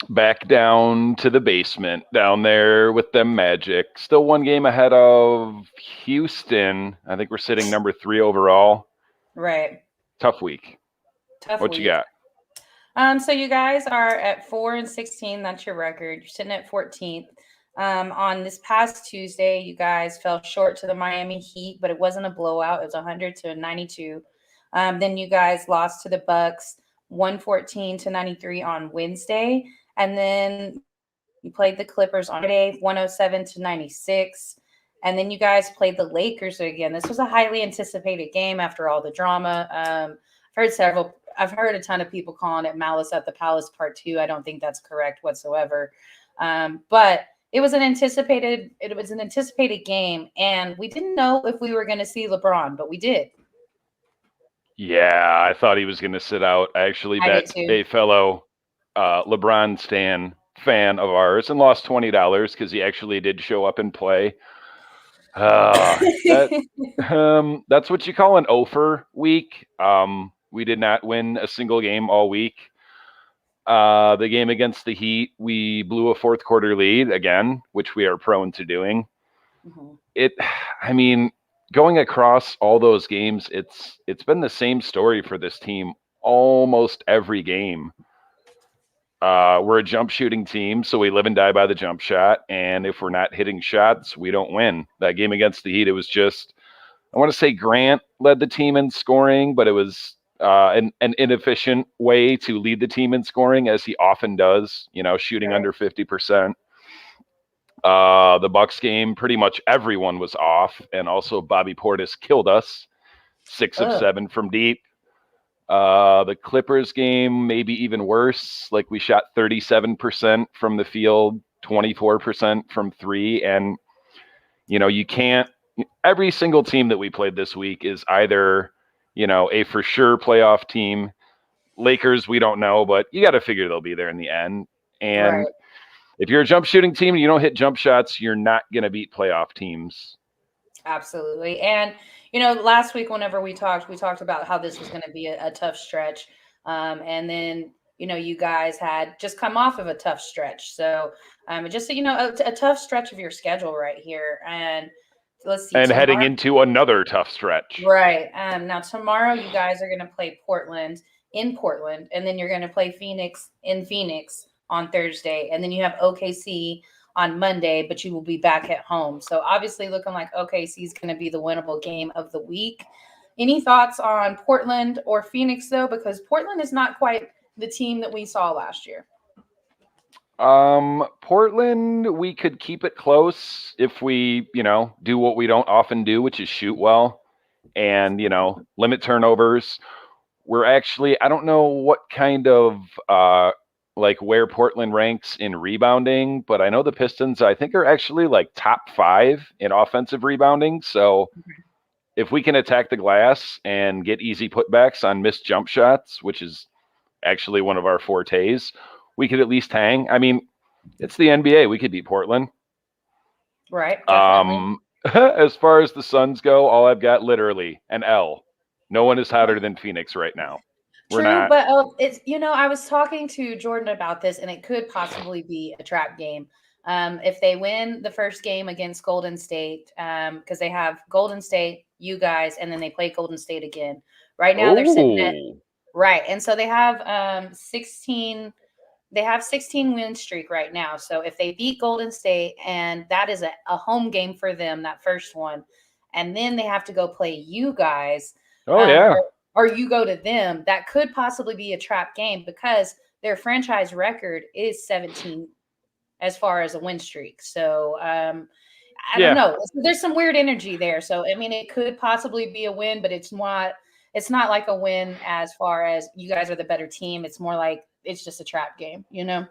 Back down to the basement down there with them Magic. Still one game ahead of Houston. I think we're sitting number 3 overall. Right. Tough week. What week. You got? So you guys are at 4-16. That's your record. You're sitting at 14th. On this past Tuesday, you guys fell short to the Miami Heat, but it wasn't a blowout. It was 100-92. Then you guys lost to the Bucks 114-93 on Wednesday. And then you played the Clippers on Friday, 107-96. And then you guys played the Lakers again. This was a highly anticipated game after all the drama. I've heard a ton of people calling it Malice at the Palace Part 2. I don't think that's correct whatsoever. But it was an anticipated game, and we didn't know if we were going to see LeBron, but we did. Yeah, I thought he was going to sit out. I actually bet a fellow LeBron fan of ours and lost $20 because he actually did show up and play. That's what you call an Ofer week. We did not win a single game all week. The game against the Heat, we blew a fourth quarter lead again, which we are prone to doing. Mm-hmm. Going across all those games, it's been the same story for this team almost every game. We're a jump shooting team, so we live and die by the jump shot. And if we're not hitting shots, we don't win. That game against the Heat, it was just, I want to say Grant led the team in scoring, but it was an inefficient way to lead the team in scoring, as he often does, shooting under 50%. The Bucks game, pretty much everyone was off, and also Bobby Portis killed us, 6 of 7 from deep. The Clippers game, maybe even worse. Like, we shot 37% from the field, 24% from 3, and you can't. Every single team that we played this week is either a for sure playoff team. Lakers, we don't know, but you got to figure they'll be there in the end. And right. If you're a jump shooting team and you don't hit jump shots, you're not going to beat playoff teams. Absolutely. And, last week, whenever we talked about how this was going to be a tough stretch. And then, you guys had just come off of a tough stretch. So just so you know, a tough stretch of your schedule right here. And let's see. And heading into another tough stretch. Right. Now, tomorrow, you guys are going to play Portland in Portland. And then you're going to play Phoenix in Phoenix on Thursday, and then you have OKC on Monday, but you will be back at home. So obviously looking like OKC is going to be the winnable game of the week. Any thoughts on Portland or Phoenix, though? Because Portland is not quite the team that we saw last year. Portland, we could keep it close if we, do what we don't often do, which is shoot well and, limit turnovers. We're actually, I don't know what kind of, where Portland ranks in rebounding, but I know the Pistons, I think, are actually top 5 in offensive rebounding. So if we can attack the glass and get easy putbacks on missed jump shots, which is actually one of our fortes, we could at least hang. It's the NBA. We could beat Portland. Right. As far as the Suns go, all I've got literally an L. No one is hotter than Phoenix right now. True, but it's I was talking to Jordan about this, and it could possibly be a trap game. If they win the first game against Golden State, because they have Golden State, you guys, and then they play Golden State again. Right now they're sitting at right, and so they have 16. They have 16 win streak right now. So if they beat Golden State, and that is a home game for them, that first one, and then they have to go play you guys. Or you go to them, that could possibly be a trap game because their franchise record is 17 as far as a win streak. So I don't know. There's some weird energy there. So I mean, it could possibly be a win, but it's not like a win as far as you guys are the better team. It's more like it's just a trap game, you know?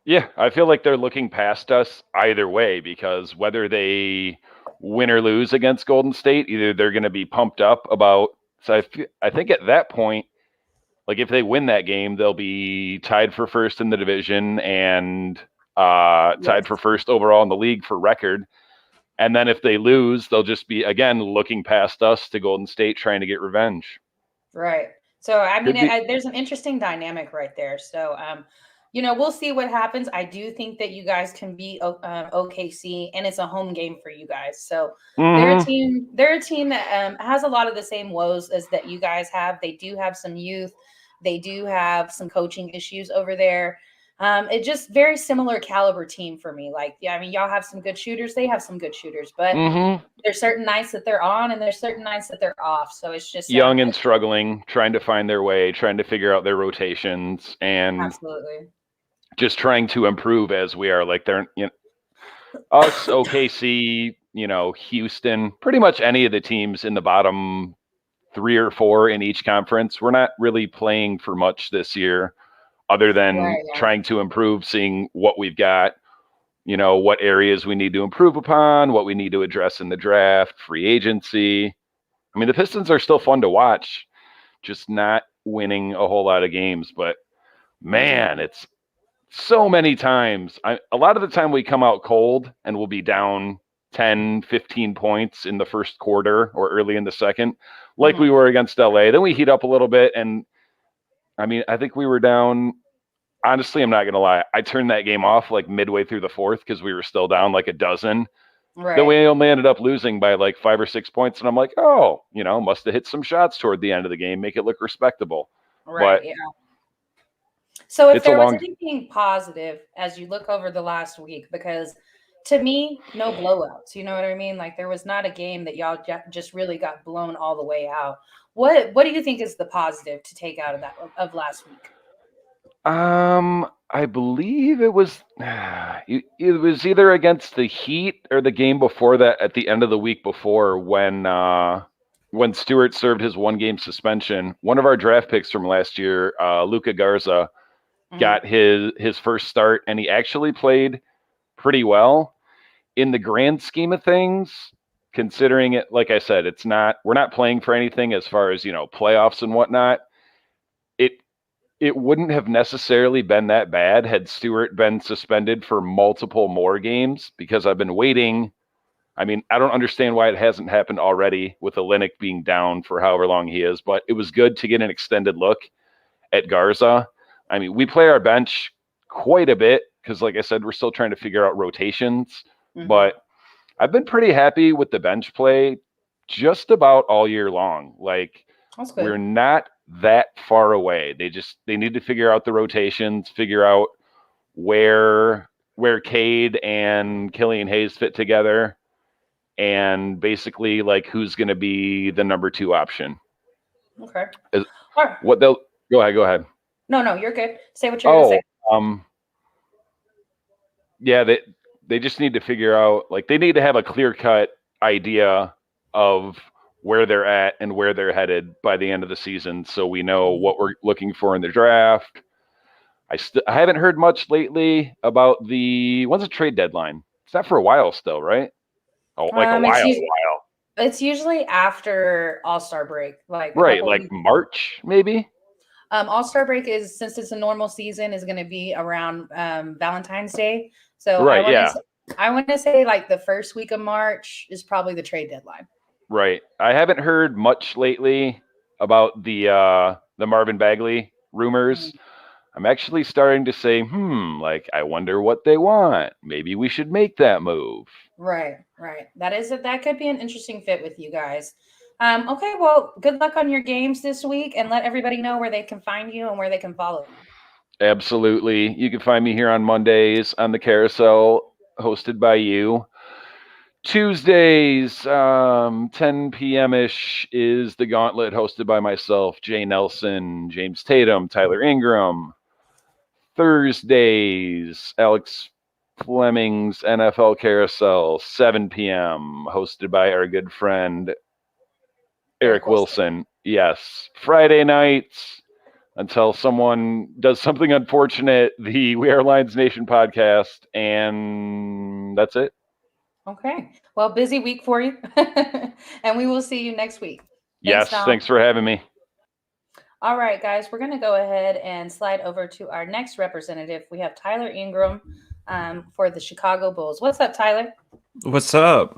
Yeah, I feel like they're looking past us either way, because whether they win or lose against Golden State, either they're going to be pumped up about. So I think at that point, like if they win that game, they'll be tied for first in the division and tied for first overall in the league for record. And then if they lose, they'll just be, again, looking past us to Golden State trying to get revenge. Right. So, I mean, there's an interesting dynamic right there. So, you know, we'll see what happens. I do think that you guys can beat OKC, and it's a home game for you guys. So they're a team that has a lot of the same woes as that you guys have. They do have some youth. They do have some coaching issues over there. It's just very similar caliber team for me. Like, yeah, I mean, y'all have some good shooters. They have some good shooters, but there's certain nights that they're on and there's certain nights that they're off. So it's just young and struggling, trying to find their way, trying to figure out their rotations, and absolutely just trying to improve as we are. Like they're, you know, us, OKC, you know, Houston, pretty much any of the teams in the bottom 3 or 4 in each conference. We're not really playing for much this year, other than trying to improve, seeing what we've got, you know, what areas we need to improve upon, what we need to address in the draft, free agency. I mean, the Pistons are still fun to watch, just not winning a whole lot of games. But, man, it's so many times. A lot of the time we come out cold and we'll be down 10, 15 points in the first quarter or early in the second, like we were against LA. Then we heat up a little bit, and I mean, I think we were down. Honestly, I'm not going to lie. I turned that game off like midway through the fourth because we were still down like a dozen. Right. Then we only ended up losing by like 5 or 6 points. And I'm like, oh, you know, must have hit some shots toward the end of the game, make it look respectable. Right. But yeah. So if there was anything positive as you look over the last week, because to me, no blowouts, you know what I mean? Like there was not a game that y'all just really got blown all the way out. What do you think is the positive to take out of last week? I believe it was either against the Heat or the game before that at the end of the week before when Stewart served his 1-game suspension. One of our draft picks from last year, Luka Garza, got his first start, and he actually played pretty well. In the grand scheme of things, considering it, like I said, we're not playing for anything as far as, you know, playoffs and whatnot. It wouldn't have necessarily been that bad had Stewart been suspended for multiple more games, because I've been waiting. I mean, I don't understand why it hasn't happened already with Olynyk being down for however long he is, but it was good to get an extended look at Garza. I mean, we play our bench quite a bit because, like I said, we're still trying to figure out rotations, but I've been pretty happy with the bench play just about all year long. Like, we're not that far away. They need to figure out the rotations, figure out where Cade and Killian Hayes fit together, and basically like who's going to be the number 2 option. Okay. Go ahead. No, you're good. Say what you're going to say. Yeah, they just need to figure out, like, they need to have a clear-cut idea of where they're at and where they're headed by the end of the season, so we know what we're looking for in the draft. I haven't heard much lately about when's the trade deadline? It's not for a while still, right? Oh, like a while. It's usually after All-Star break, like March maybe. All-Star break is, since it's a normal season, is going to be around Valentine's Day. So I want to say like the first week of March is probably the trade deadline. Right. I haven't heard much lately about the Marvin Bagley rumors. I'm actually starting to say, like, I wonder what they want. Maybe we should make that move. Right. That could be an interesting fit with you guys. Okay, well, good luck on your games this week, and let everybody know where they can find you and where they can follow you. Absolutely. You can find me here on Mondays on the Carousel, hosted by you. Tuesdays, 10 p.m. ish is the Gauntlet, hosted by myself, Jay Nelson, James Tatum, Tyler Ingram. Thursdays, Alex Fleming's NFL Carousel, 7 p.m., hosted by our good friend Eric Wilson. Yes. Friday nights, until someone does something unfortunate, the We Are Lions Nation podcast, and that's it. Okay. Well, busy week for you, and we will see you next week. Yes, thanks for having me. All right, guys, we're going to go ahead and slide over to our next representative. We have Tyler Ingram for the Chicago Bulls. What's up, Tyler? What's up?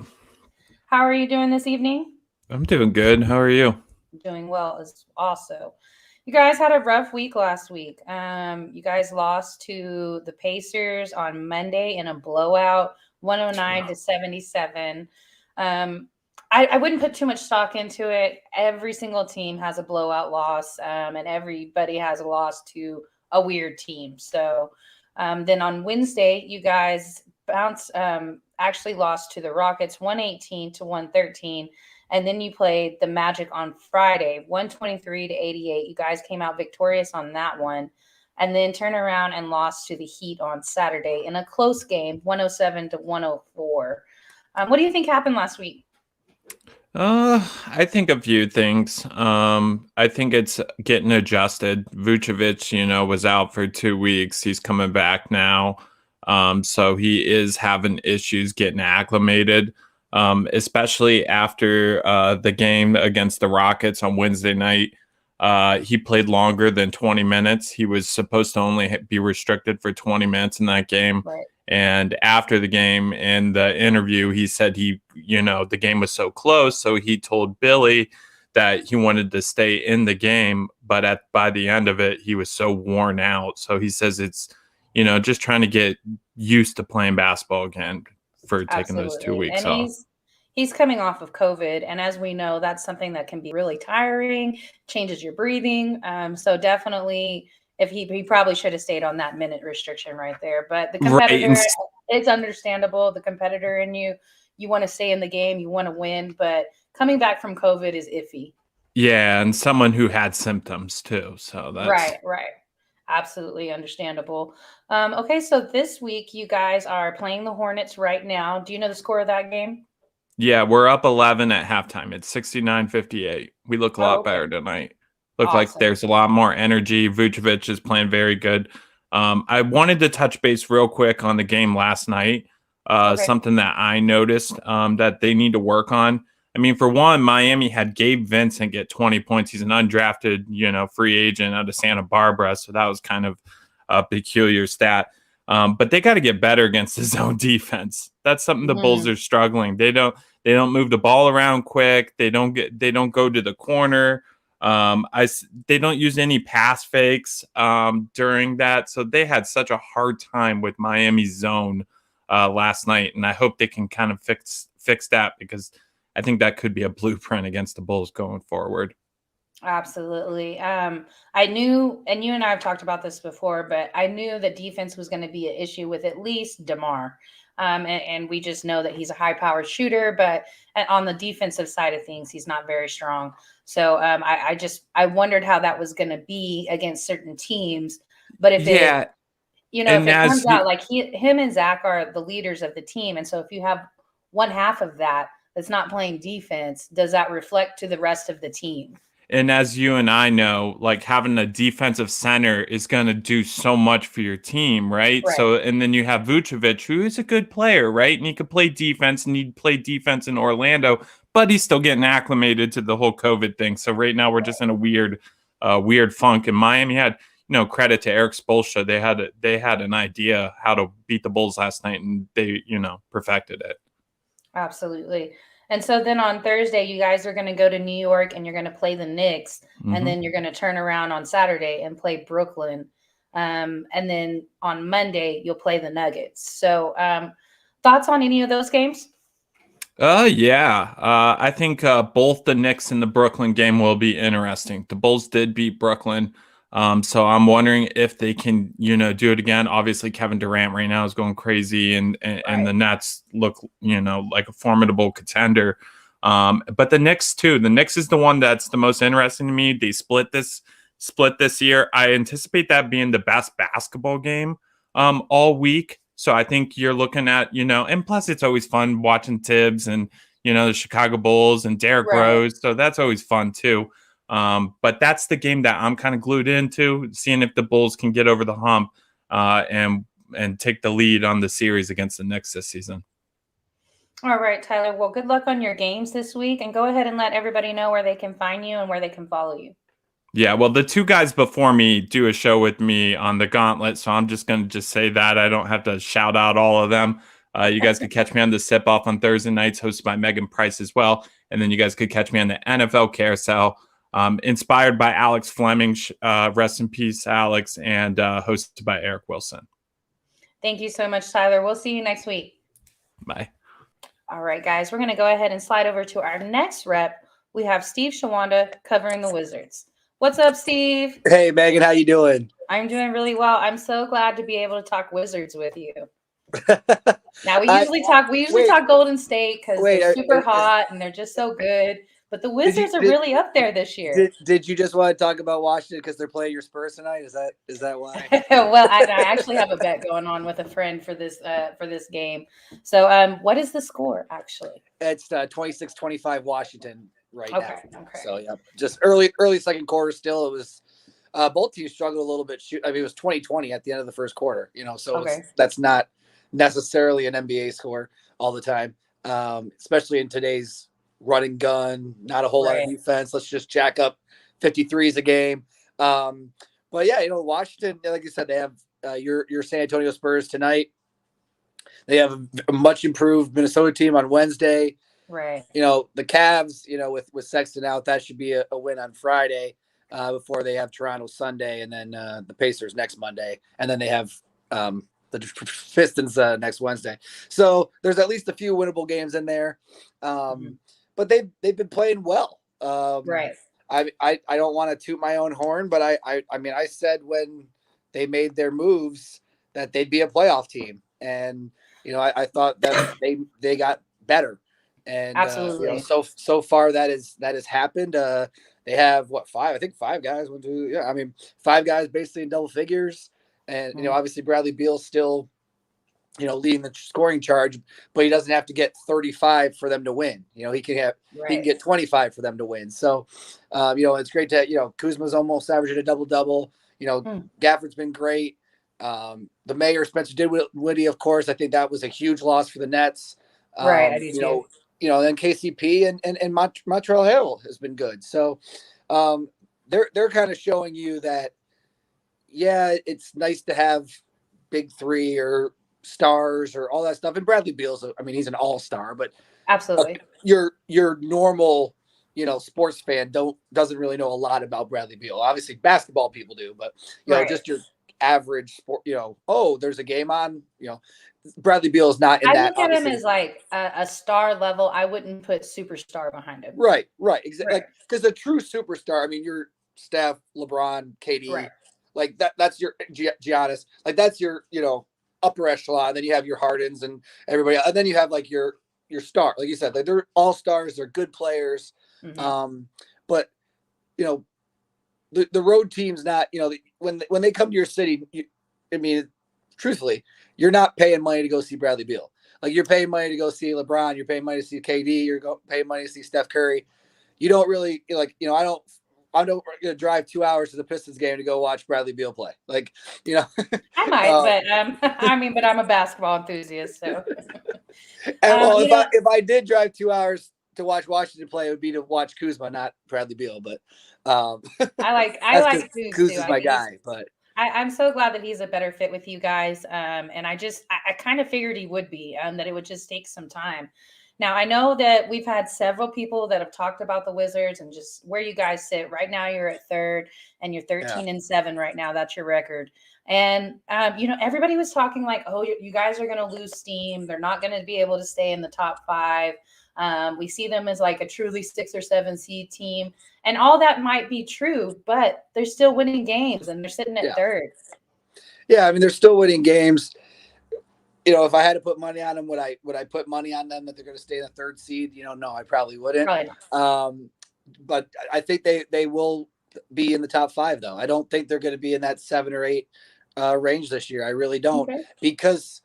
How are you doing this evening? I'm doing good. How are you? Doing well as also. You guys had a rough week last week. You guys lost to the Pacers on Monday in a blowout, 109-77. I wouldn't put too much stock into it. Every single team has a blowout loss, and everybody has a loss to a weird team. So then on Wednesday, you guys actually lost to the Rockets 118-113. And then you played the Magic on Friday, 123-88. You guys came out victorious on that one. And then turned around and lost to the Heat on Saturday in a close game, 107-104. What do you think happened last week? I think a few things. I think it's getting adjusted. Vucevic, was out for 2 weeks. He's coming back now. So he is having issues getting acclimated. Especially after the game against the Rockets on Wednesday night. He played longer than 20 minutes. He was supposed to only be restricted for 20 minutes in that game. Right. And after the game, in the interview, he said the game was so close. So he told Billy that he wanted to stay in the game. But by the end of it, he was so worn out. So he says it's, just trying to get used to playing basketball again for taking those 2 weeks off. He's coming off of COVID, and as we know, that's something that can be really tiring, changes your breathing. So definitely, if he probably should have stayed on that minute restriction right there. But the competitor, it's understandable. The competitor in you want to stay in the game, you want to win, but coming back from COVID is iffy. Yeah, and someone who had symptoms too. So that's right. Absolutely understandable. Okay, so this week you guys are playing the Hornets right now. Do you know the score of that game? Yeah, we're up 11 at halftime. It's 69-58. We look a lot better tonight. Look like there's a lot more energy. Vucevic is playing very good. I wanted to touch base real quick on the game last night. Something that I noticed that they need to work on. I mean, for one, Miami had Gabe Vincent get 20 points. He's an undrafted, free agent out of Santa Barbara. So that was kind of a peculiar stat. But they got to get better against the zone defense. That's something the Bulls are struggling. They don't move the ball around quick. They don't go to the corner. They don't use any pass fakes during that. So they had such a hard time with Miami's zone last night, and I hope they can kind of fix that, because I think that could be a blueprint against the Bulls going forward. Absolutely. I knew, and you and I have talked about this before, but I knew that defense was going to be an issue with at least DeMar. And we just know that he's a high-powered shooter, but on the defensive side of things, he's not very strong. So I wondered how that was going to be against certain teams. But if if it comes out like him and Zach are the leaders of the team, and so if you have one half of that's not playing defense, does that reflect to the rest of the team? And as you and I know, like, having a defensive center is going to do so much for your team, right? So, and then you have Vucevic, who is a good player, right? And he could play defense, and he'd play defense in Orlando, but he's still getting acclimated to the whole COVID thing. So right now we're just in a weird funk. And Miami had, credit to Eric Spoelstra. They had an idea how to beat the Bulls last night, and they, perfected it. Absolutely. And so then on Thursday, you guys are going to go to New York and you're going to play the Knicks. And then you're going to turn around on Saturday and play Brooklyn. And then on Monday, you'll play the Nuggets. So thoughts on any of those games? Yeah. I think both the Knicks and the Brooklyn game will be interesting. The Bulls did beat Brooklyn. So I'm wondering if they can, do it again. Obviously, Kevin Durant right now is going crazy, and the Nets look, like a formidable contender. But the Knicks too. The Knicks is the one that's the most interesting to me. They split this year. I anticipate that being the best basketball game all week. So I think you're looking at, and plus it's always fun watching Tibbs and, the Chicago Bulls and Derrick Rose. So that's always fun too. But that's the game that I'm kind of glued into, seeing if the Bulls can get over the hump and take the lead on the series against the Knicks this season. All right, Tyler. Well, good luck on your games this week, and go ahead and let everybody know where they can find you and where they can follow you. Yeah, well, the two guys before me do a show with me on the Gauntlet, so I'm just going to say that. I don't have to shout out all of them. You guys could catch me on the Sip Off on Thursday nights, hosted by Megan Price as well. And then you guys could catch me on the NFL Carousel, inspired by Alex Fleming. Rest in peace, Alex, and hosted by Eric Wilson. Thank you so much, Tyler. We'll see you next week. Bye. All right, guys, we're going to go ahead and slide over to our next rep. We have Steve Shawanda covering the Wizards. What's up, Steve? Hey, Megan, how you doing? I'm doing really well. I'm so glad to be able to talk Wizards with you. Now, we usually talk Golden State because they're super hot and they're just so good. But the Wizards are really up there this year. Did you just want to talk about Washington because they're playing your Spurs tonight? Is that why? Well, I actually have a bet going on with a friend for this game. So, what is the score actually? It's 26-25 Washington now. Okay. So yeah, just early second quarter. Still, it was both teams struggled a little bit. I mean, it was 20-20 at the end of the first quarter. So that's not necessarily an NBA score all the time, especially in today's run and gun, not a whole lot of defense. Let's just jack up 53s a game. But yeah, Washington, like you said, they have your San Antonio Spurs tonight. They have a much improved Minnesota team on Wednesday. Right. The Cavs, with Sexton out, that should be a win on Friday before they have Toronto Sunday, and then the Pacers next Monday, and then they have the Pistons next Wednesday. So there's at least a few winnable games in there. But they've been playing well. Right. I don't want to toot my own horn, but I mean, I said when they made their moves that they'd be a playoff team, and I thought that they got better, and absolutely. So far that has happened. They have five guys. 5 guys basically in double figures, and obviously Bradley Beal's still leading the scoring charge, but he doesn't have to get 35 for them to win. He can get 25 for them to win. So, it's great to, Kuzma's almost averaging a double-double. Gafford's been great. The mayor, Spencer Dinwiddie, of course, I think that was a huge loss for the Nets. Right. I do too. Then KCP and Montreal Harrell has been good. So, they're kind of showing you that, yeah, it's nice to have big three or stars or all that stuff. And Bradley Beal's, he's an all-star, but absolutely your normal, sports fan doesn't really know a lot about Bradley Beal. Obviously basketball people do, but just your average sport, there's a game on, Bradley Beal is not in I that. look at him as like a star level. I wouldn't put superstar behind him. Right. Exactly. Like, because the true superstar, you're Steph, LeBron, KD, like that's your Giannis, like that's your, upper echelon. Then you have your Hardens and everybody, and then you have like your star, like you said, like they're all stars, they're good players. But the road team's not, when they come to your city, truthfully, you're not paying money to go see Bradley Beal. Like you're paying money to go see LeBron, you're paying money to see KD, you're paying money to see Steph Curry. You don't really I'm not going to drive 2 hours to the Pistons game to go watch Bradley Beal play. Like, I might, but I'm a basketball enthusiast. So, if I did drive 2 hours to watch Washington play, it would be to watch Kuzma, not Bradley Beal. But I like Kuzma's my guy. But I'm so glad that he's a better fit with you guys. And I kind of figured he would be, that it would just take some time. Now, I know that we've had several people that have talked about the Wizards and just where you guys sit. Right now, you're at third, and you're 13-7 right now. That's your record. And, everybody was talking like, oh, you guys are going to lose steam. They're not going to be able to stay in the top 5. We see them as like a truly 6 or 7 seed team. And all that might be true, but they're still winning games, and they're sitting at third. Yeah, I mean, they're still winning games. If I had to put money on them, would I put money on them that they're going to stay in the 3rd seed? No, I probably wouldn't. Probably not. But I think they will be in the top 5, though. I don't think they're going to be in that 7 or 8 range this year. I really don't, because,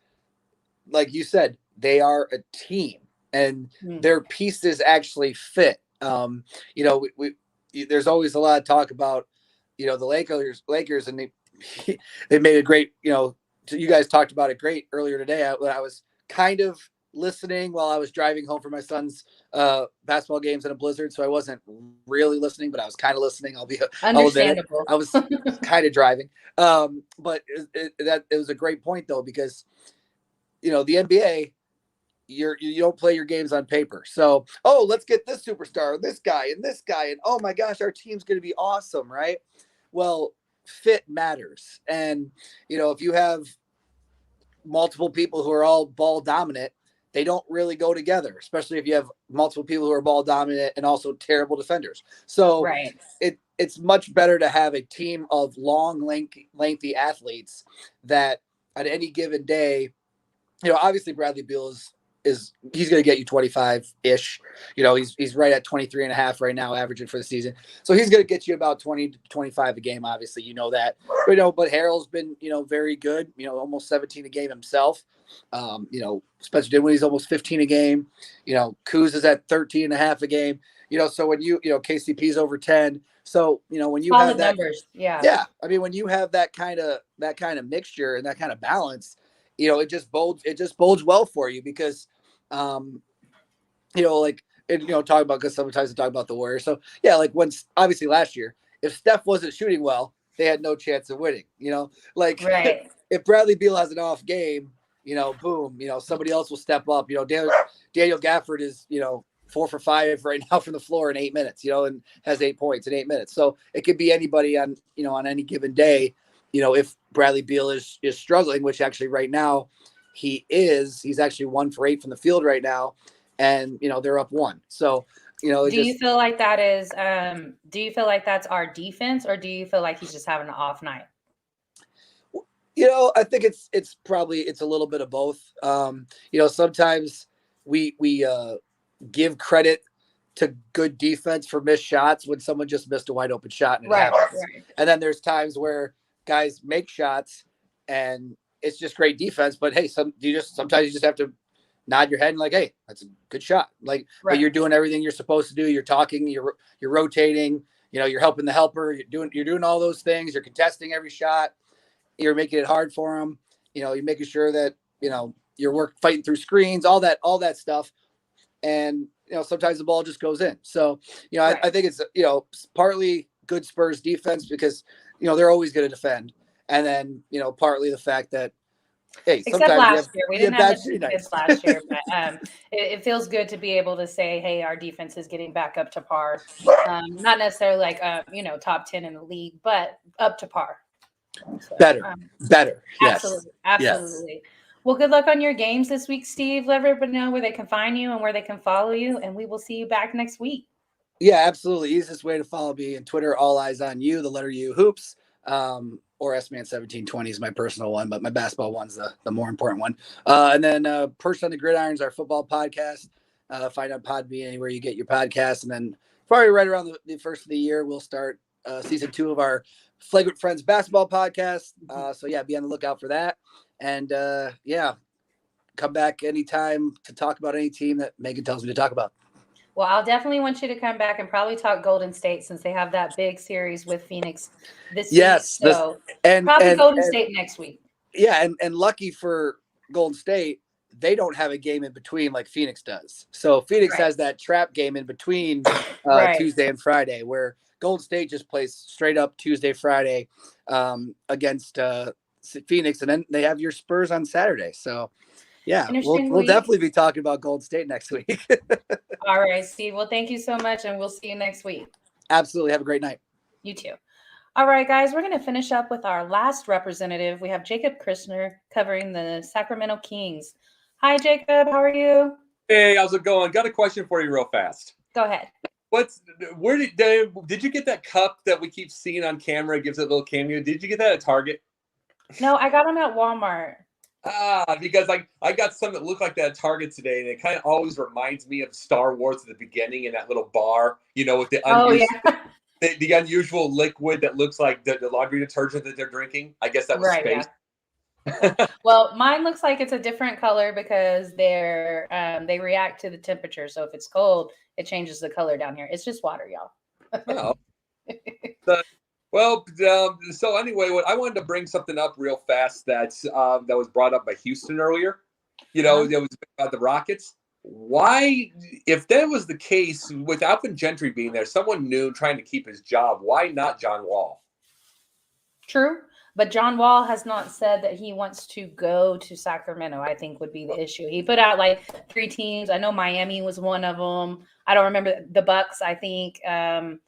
like you said, they are a team, and their pieces actually fit. There's always a lot of talk about, the Lakers, and they made a great, you guys talked about it great earlier today. I was kind of listening while I was driving home from my son's basketball games in a blizzard, so I wasn't really listening, but I was kind of listening. Understandable. I was kind of driving, but it was a great point, though, because the NBA, you don't play your games on paper. So, let's get this superstar, this guy, and oh my gosh, our team's going to be awesome, right? Well, fit matters. And, if you have multiple people who are all ball dominant, they don't really go together, especially if you have multiple people who are ball dominant and also terrible defenders. So it's much better to have a team of long, lengthy athletes that at any given day, obviously Bradley Beal he's going to get you 25-ish. He's right at 23.5 right now, averaging for the season. So he's going to get you about 20 to 25 a game. Obviously, that. But Harrell's been, very good. Almost 17 a game himself. Spencer Dinwiddie's almost 15 a game. Kuz is at 13.5 a game. So when KCP's over 10. So when you have that numbers, yeah. I mean, when you have that kind of mixture and that kind of balance, it just bodes well for you, because talking about, because sometimes I talk about the Warriors. So when obviously last year, if Steph wasn't shooting well, they had no chance of winning. If Bradley Beal has an off game, boom, somebody else will step up. Daniel Gafford is 4 for 5 right now from the floor in 8 minutes, and has 8 points in 8 minutes. So it could be anybody on any given day. If Bradley Beal is struggling, which actually right now he's actually 1 for 8 from the field right now, and they're up 1. So do you feel like that is do you feel like that's our defense, or do you feel like he's just having an off night? I think it's a little bit of both. Sometimes we give credit to good defense for missed shots when someone just missed a wide open shot and it happens. Right. And then there's times where guys make shots and it's just great defense, but hey, sometimes you just have to nod your head and like, hey, that's a good shot. But you're doing everything you're supposed to do. You're talking, you're rotating, you're helping the helper. You're doing all those things. You're contesting every shot. You're making it hard for them. You're making sure that, you're fighting through screens, all that stuff. And, sometimes the ball just goes in. So, I think it's, partly good Spurs defense because, they're always going to defend. And then, partly the fact that, hey, except last year, we didn't have much defense last year, but it feels good to be able to say, hey, our defense is getting back up to par. Not necessarily like, top 10 in the league, but up to par. So, better. Yes. Absolutely. Yes. Well, good luck on your games this week, Steve. Let everybody know where they can find you and where they can follow you, and we will see you back next week. Yeah, absolutely. Easiest way to follow me on Twitter, all eyes on you, the letter U hoops, or SMan1720 is my personal one, but my basketball one's the more important one. And then Perched on the Gridiron is our football podcast. Find out Podbean anywhere you get your podcast. And then probably right around the first of the year, we'll start season 2 of our Flagrant Friends basketball podcast. So yeah, be on the lookout for that. And come back anytime to talk about any team that Megan tells me to talk about. Well, I'll definitely want you to come back and probably talk Golden State since they have that big series with Phoenix this week. So probably Golden State next week. Yeah, and lucky for Golden State, they don't have a game in between like Phoenix does. So Phoenix has that trap game in between Tuesday and Friday, where Golden State just plays straight up Tuesday, Friday against Phoenix, and then they have your Spurs on Saturday. So Yeah, Interesting we'll week. definitely be talking about Golden State next week. All right, Steve. Well, thank you so much, and we'll see you next week. Absolutely. Have a great night. You too. All right, guys, we're going to finish up with our last representative. We have Jacob Kristner covering the Sacramento Kings. Hi, Jacob. How are you? Hey, how's it going? Got a question for you real fast. Go ahead. Where did you get that cup that we keep seeing on camera? It gives it a little cameo. Did you get that at Target? No, I got them at Walmart. Because I got some that look like that at Target today, and it kind of always reminds me of Star Wars at the beginning in that little bar, with the the unusual liquid that looks like the laundry detergent that they're drinking. I guess that was space. Yeah. Well, mine looks like it's a different color because they react to the temperature. So if it's cold, it changes the color down here. It's just water, y'all. So anyway, I wanted to bring something up real fast that was brought up by Houston earlier. It was about the Rockets. Why, if that was the case, with Alvin Gentry being there, someone new trying to keep his job, why not John Wall? True. But John Wall has not said that he wants to go to Sacramento, I think would be the issue. He put out like 3 teams. I know Miami was one of them. I don't remember the Bucks, I think. And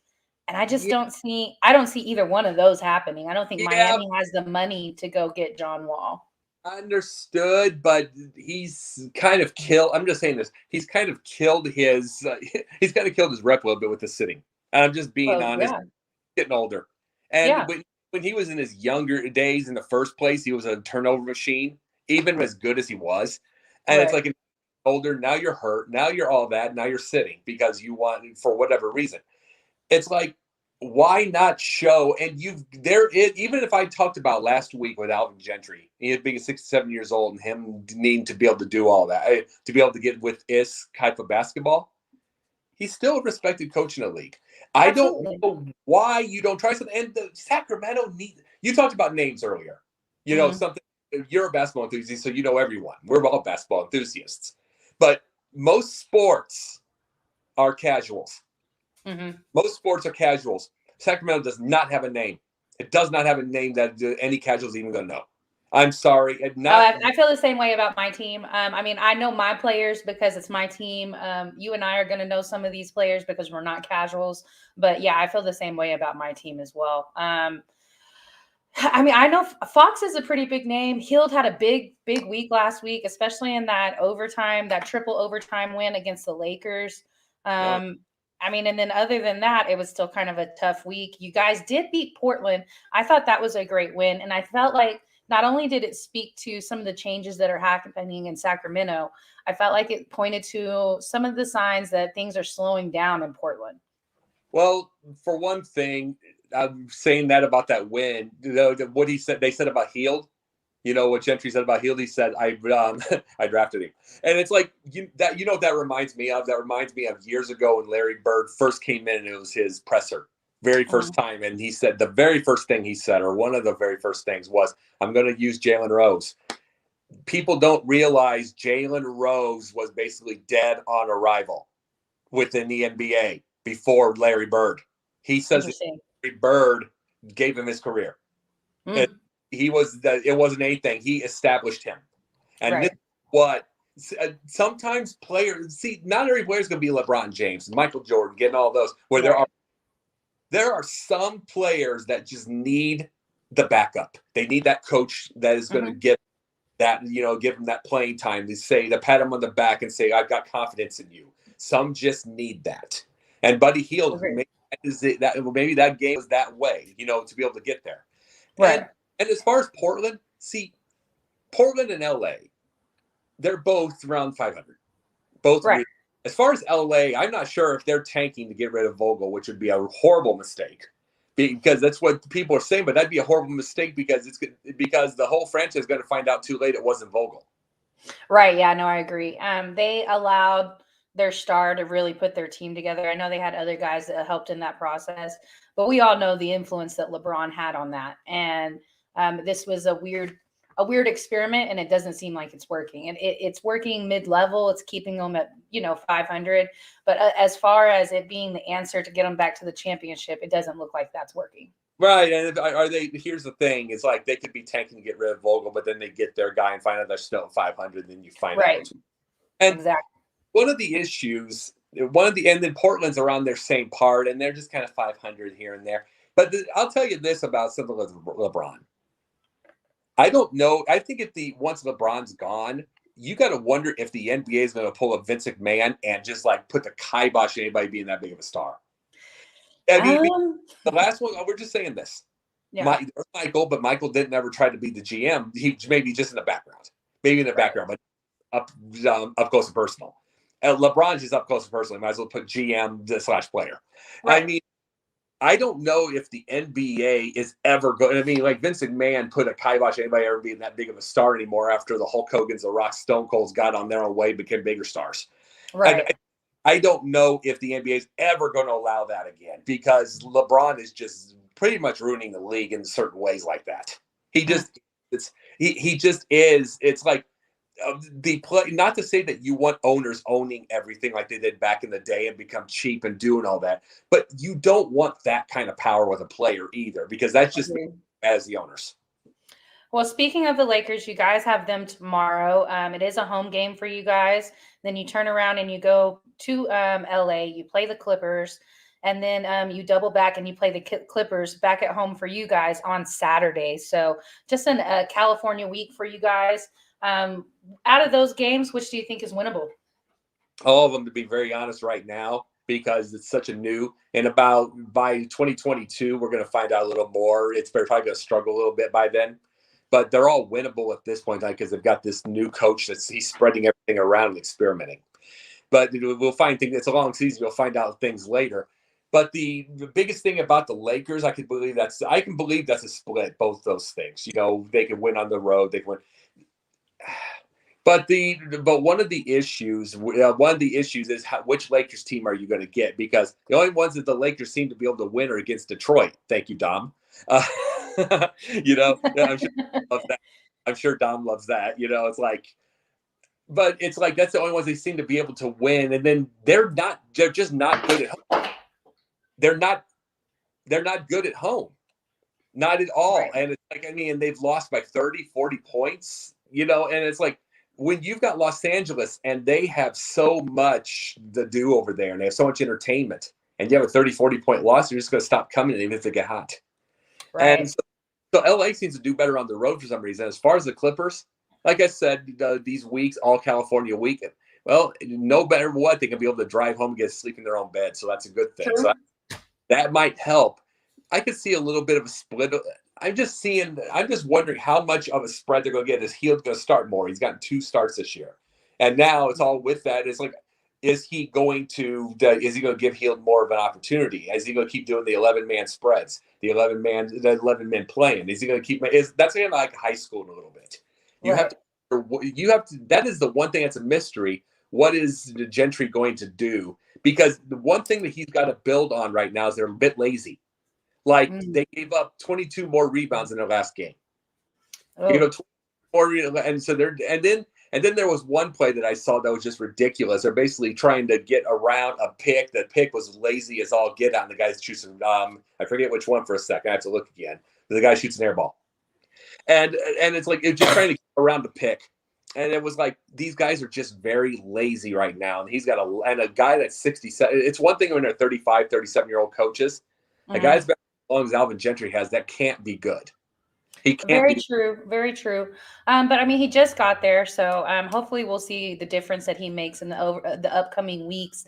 I just don't see either one of those happening. I don't think Miami has the money to go get John Wall. Understood, but he's kind of killed. I'm just saying this. He's kind of killed his rep a little bit with the sitting. And I'm just being honest. Yeah. Getting older. And when he was in his younger days in the first place, he was a turnover machine, even as good as he was. And it's like older, now you're hurt, now you're all that, now you're sitting because you want, for whatever reason. It's like, why not show? And even if I talked about last week with Alvin Gentry, he being 67 years old and him needing to be able to do all that, to be able to get with this type of basketball, he's still a respected coach in the league. Absolutely. I don't know why you don't try something. And the Sacramento you talked about names earlier. Something. You're a basketball enthusiast, so you know everyone. We're all basketball enthusiasts. But most sports are casuals. Mm-hmm. Most sports are casuals. Sacramento does not have a name. It does not have a name that any casuals even going to know. I'm sorry. I feel the same way about my team. I know my players because it's my team. You and I are going to know some of these players because we're not casuals. But yeah, I feel the same way about my team as well. I know Fox is a pretty big name. Hield had a big week last week, especially in that triple overtime win against the Lakers. And then other than that, it was still kind of a tough week. You guys did beat Portland. I thought that was a great win. And I felt like not only did it speak to some of the changes that are happening in Sacramento, I felt like it pointed to some of the signs that things are slowing down in Portland. Well, for one thing, I'm saying that about that win, what they said about Hield, what Gentry said about Hield, he said, I drafted him. And it's like, what that reminds me of? That reminds me of years ago when Larry Bird first came in and it was his presser. Very first time. And he said the very first thing he said, or one of the very first things was, I'm going to use Jalen Rose. People don't realize Jalen Rose was basically dead on arrival within the NBA before Larry Bird. He says that Larry Bird gave him his career. It wasn't anything. He established him. And this is what sometimes players, not every player is going to be LeBron James, Michael Jordan, getting all those, where there are some players that just need the backup. They need that coach that is going to give that, give them that playing time to pat him on the back and say, I've got confidence in you. Some just need that. And Buddy Hield, maybe that game was that way, to be able to get there. Right. And as far as Portland, Portland and LA, they're both around 500. Both right. As far as LA, I'm not sure if they're tanking to get rid of Vogel, which would be a horrible mistake, because that's what people are saying. But that'd be a horrible mistake because the whole franchise is going to find out too late it wasn't Vogel. Right. Yeah. No, I agree. They allowed their star to really put their team together. I know they had other guys that helped in that process, but we all know the influence that LeBron had on that. And this was a weird experiment, and it doesn't seem like it's working. And it's working mid-level. It's keeping them at 500. But as far as it being the answer to get them back to the championship, it doesn't look like that's working. Right, and are they? Here's the thing: it's like they could be tanking to get rid of Vogel, but then they get their guy and find out they're still at 500. Then you find Right. out. And Exactly. one of the issues, and then Portland's around their same part, and they're just kind of 500 here and there. But I'll tell you this about something with LeBron. I don't know. I think once LeBron's gone, you got to wonder if the NBA is going to pull a Vince McMahon and just like put the kibosh on anybody being that big of a star. I mean, the last one, we're just saying this. Yeah. Michael, but Michael didn't ever try to be the GM. He maybe just in the background, but up close and personal. LeBron's just up close and personal. Might as well put GM / player. Right. I mean, I don't know if the NBA is ever going. I mean, like Vince McMahon put a kibosh on anybody ever being that big of a star anymore after the Hulk Hogan's, the Rock, Stone Colds got on their own way, became bigger stars. Right. I don't know if the NBA is ever going to allow that again because LeBron is just pretty much ruining the league in certain ways like that. He just is. It's like the play. Not to say that you want owners owning everything like they did back in the day and become cheap and doing all that, but you don't want that kind of power with a player either because that's just as the owners. Well, speaking of the Lakers, you guys have them tomorrow. It is a home game for you guys. Then you turn around and you go to LA. You play the Clippers, and then you double back and you play the Clippers back at home for you guys on Saturday. So just a California week for you guys. Out of those games, which do you think is winnable? All of them, to be very honest, right now, because it's such a new. And by 2022, we're going to find out a little more. It's probably going to struggle a little bit by then. But they're all winnable at this point because they've got this new coach he's spreading everything around and experimenting. But we'll find things. It's a long season. We'll find out things later. But the biggest thing about the Lakers, I can believe that's a split. Both those things, they can win on the road. They can win. But one of the issues is which Lakers team are you going to get? Because the only ones that the Lakers seem to be able to win are against Detroit. Thank you, Dom. I'm sure Dom loves that. It's like, but it's like that's the only ones they seem to be able to win, and then they're just not good at home. They're not good at home, not at all. Right. And it's like, and they've lost by 30, 40 points. And it's like when you've got Los Angeles and they have so much to do over there, and they have so much entertainment, and you have a 30, 40 point loss, you're just going to stop coming even if they get hot. Right. And so LA seems to do better on the road for some reason. As far as the Clippers, like I said, these weeks, all California weekend. Well, no matter what, they can be able to drive home and get to sleep in their own bed. So that's a good thing. Sure. So that might help. I could see a little bit of a split. I'm just wondering how much of a spread they're going to get. Is Hield going to start more? He's gotten 2 starts this year. And now it's all with that. It's like, is he going to give Hield more of an opportunity? Is he going to keep doing the 11-man spreads, the 11 men playing? Is he going to keep? That's kind of like high school in a little bit. You have to. That is the one thing that's a mystery. What is the Gentry going to do? Because the one thing that he's got to build on right now is they're a bit lazy. Like they gave up 22 more rebounds in their last game. Oh. 24, and so and then there was one play that I saw that was just ridiculous. They're basically trying to get around a pick. The pick was lazy as all get out. And the guy shoots I forget which one for a second. I have to look again. But the guy shoots an air ball. And it's like it's just trying to get around the pick. And it was like these guys are just very lazy right now. And he's got a guy that's 67. It's one thing when they're 35, 37-year-old coaches. Mm-hmm. A guy's better as long as Alvin Gentry has, that can't be good. He can't. Very true. But he just got there, so hopefully we'll see the difference that he makes in the upcoming weeks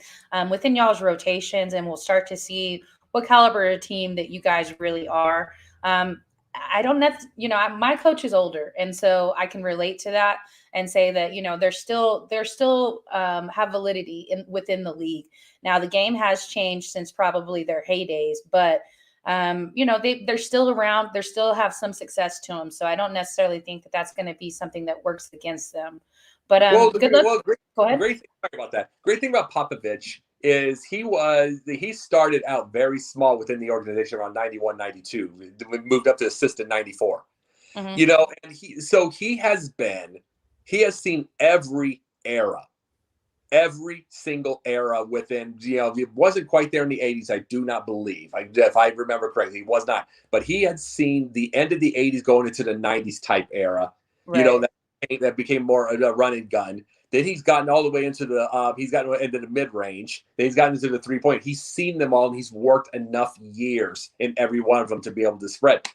within y'all's rotations, and we'll start to see what caliber of team that you guys really are. I don't know, my coach is older, and so I can relate to that and say that they're still have validity within the league. Now the game has changed since probably their heydays, but they're still around. They still have some success to them. So I don't necessarily think that that's going to be something that works against them. But good luck. Go ahead. Great thing about that. Great thing about Popovich is he started out very small within the organization around 91, 92. We moved up to assistant 94. Mm-hmm. And he has seen every era. every single era within, it wasn't quite there in the 80s. I do not believe, if I remember correctly, he was not, but he had seen the end of the 80s going into the 90s type era, Right. that became more a run and gun. Then he's gotten all the way into the mid range. Then he's gotten into the 3-point. He's seen them all, and he's worked enough years in every one of them to be able to spread.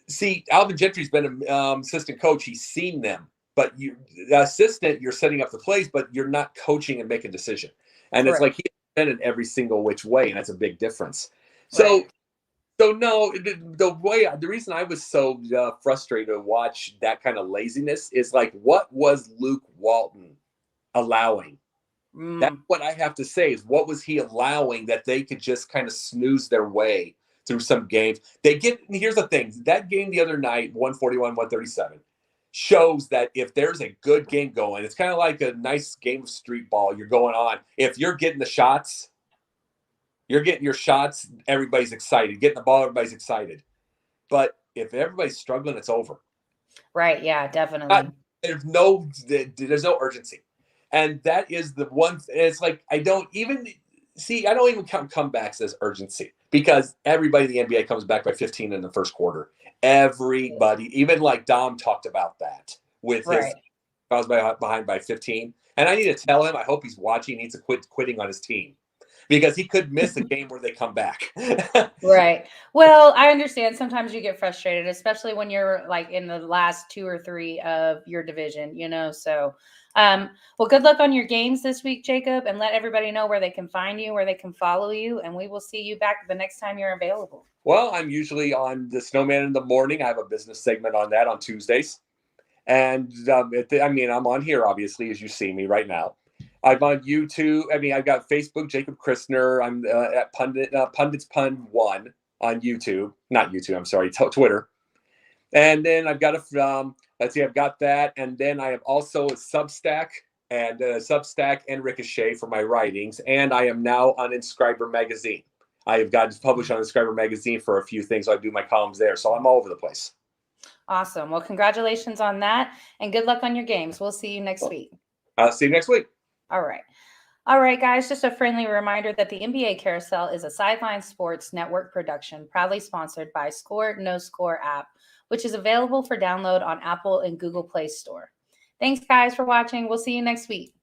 See, Alvin Gentry's been an assistant coach. He's seen them. But the assistant, you're setting up the plays, but you're not coaching and making a decision. And it's like he's been in every single which way, and that's a big difference. So, no, the reason I was so frustrated to watch that kind of laziness is like, what was Luke Walton allowing? That's what I have to say, is what was he allowing that they could just kind of snooze their way through some games? Here's the thing, that game the other night, 141-137. shows that if there's a good game going, it's kind of like a nice game of street ball you're going on. If you're getting the shots, you're getting your shots, everybody's excited. Getting the ball, everybody's excited. But if everybody's struggling, it's over. Right. Yeah, definitely. There's no urgency. And that is the one. It's like, I don't even count comebacks as urgency, because everybody in the NBA comes back by 15 in the first quarter. Everybody, even like Dom talked about that with his, if I was behind by 15. And I need to tell him, I hope he's watching, he needs to quit quitting on his team, because he could miss a game where they come back. Right. Well, I understand. Sometimes you get frustrated, especially when you're like in the last 2 or 3 of your division, so well, good luck on your games this week, Jacob, and let everybody know where they can find you, where they can follow you, and we will see you back the next time you're available. Well, I'm usually on the Snowman in the Morning. I have a business segment on that on Tuesdays. And I'm on here, obviously, as you see me right now. I'm on YouTube. I've got Facebook, Jacob Kristner. I'm at Pundits Pund 1 on YouTube. Not YouTube, I'm sorry, Twitter. And then I've got I've got that. And then I have also a Substack and Ricochet for my writings. And I am now on Inscriber Magazine. I have gotten published on Inscriber Magazine for a few things. I do my columns there. So I'm all over the place. Awesome. Well, congratulations on that, and good luck on your games. We'll see you next week. I'll see you next week. All right. All right, guys, just a friendly reminder that the NBA Carousel is a Sideline Sports Network production, proudly sponsored by Score No Score app, which is available for download on Apple and Google Play Store. Thanks, guys, for watching. We'll see you next week.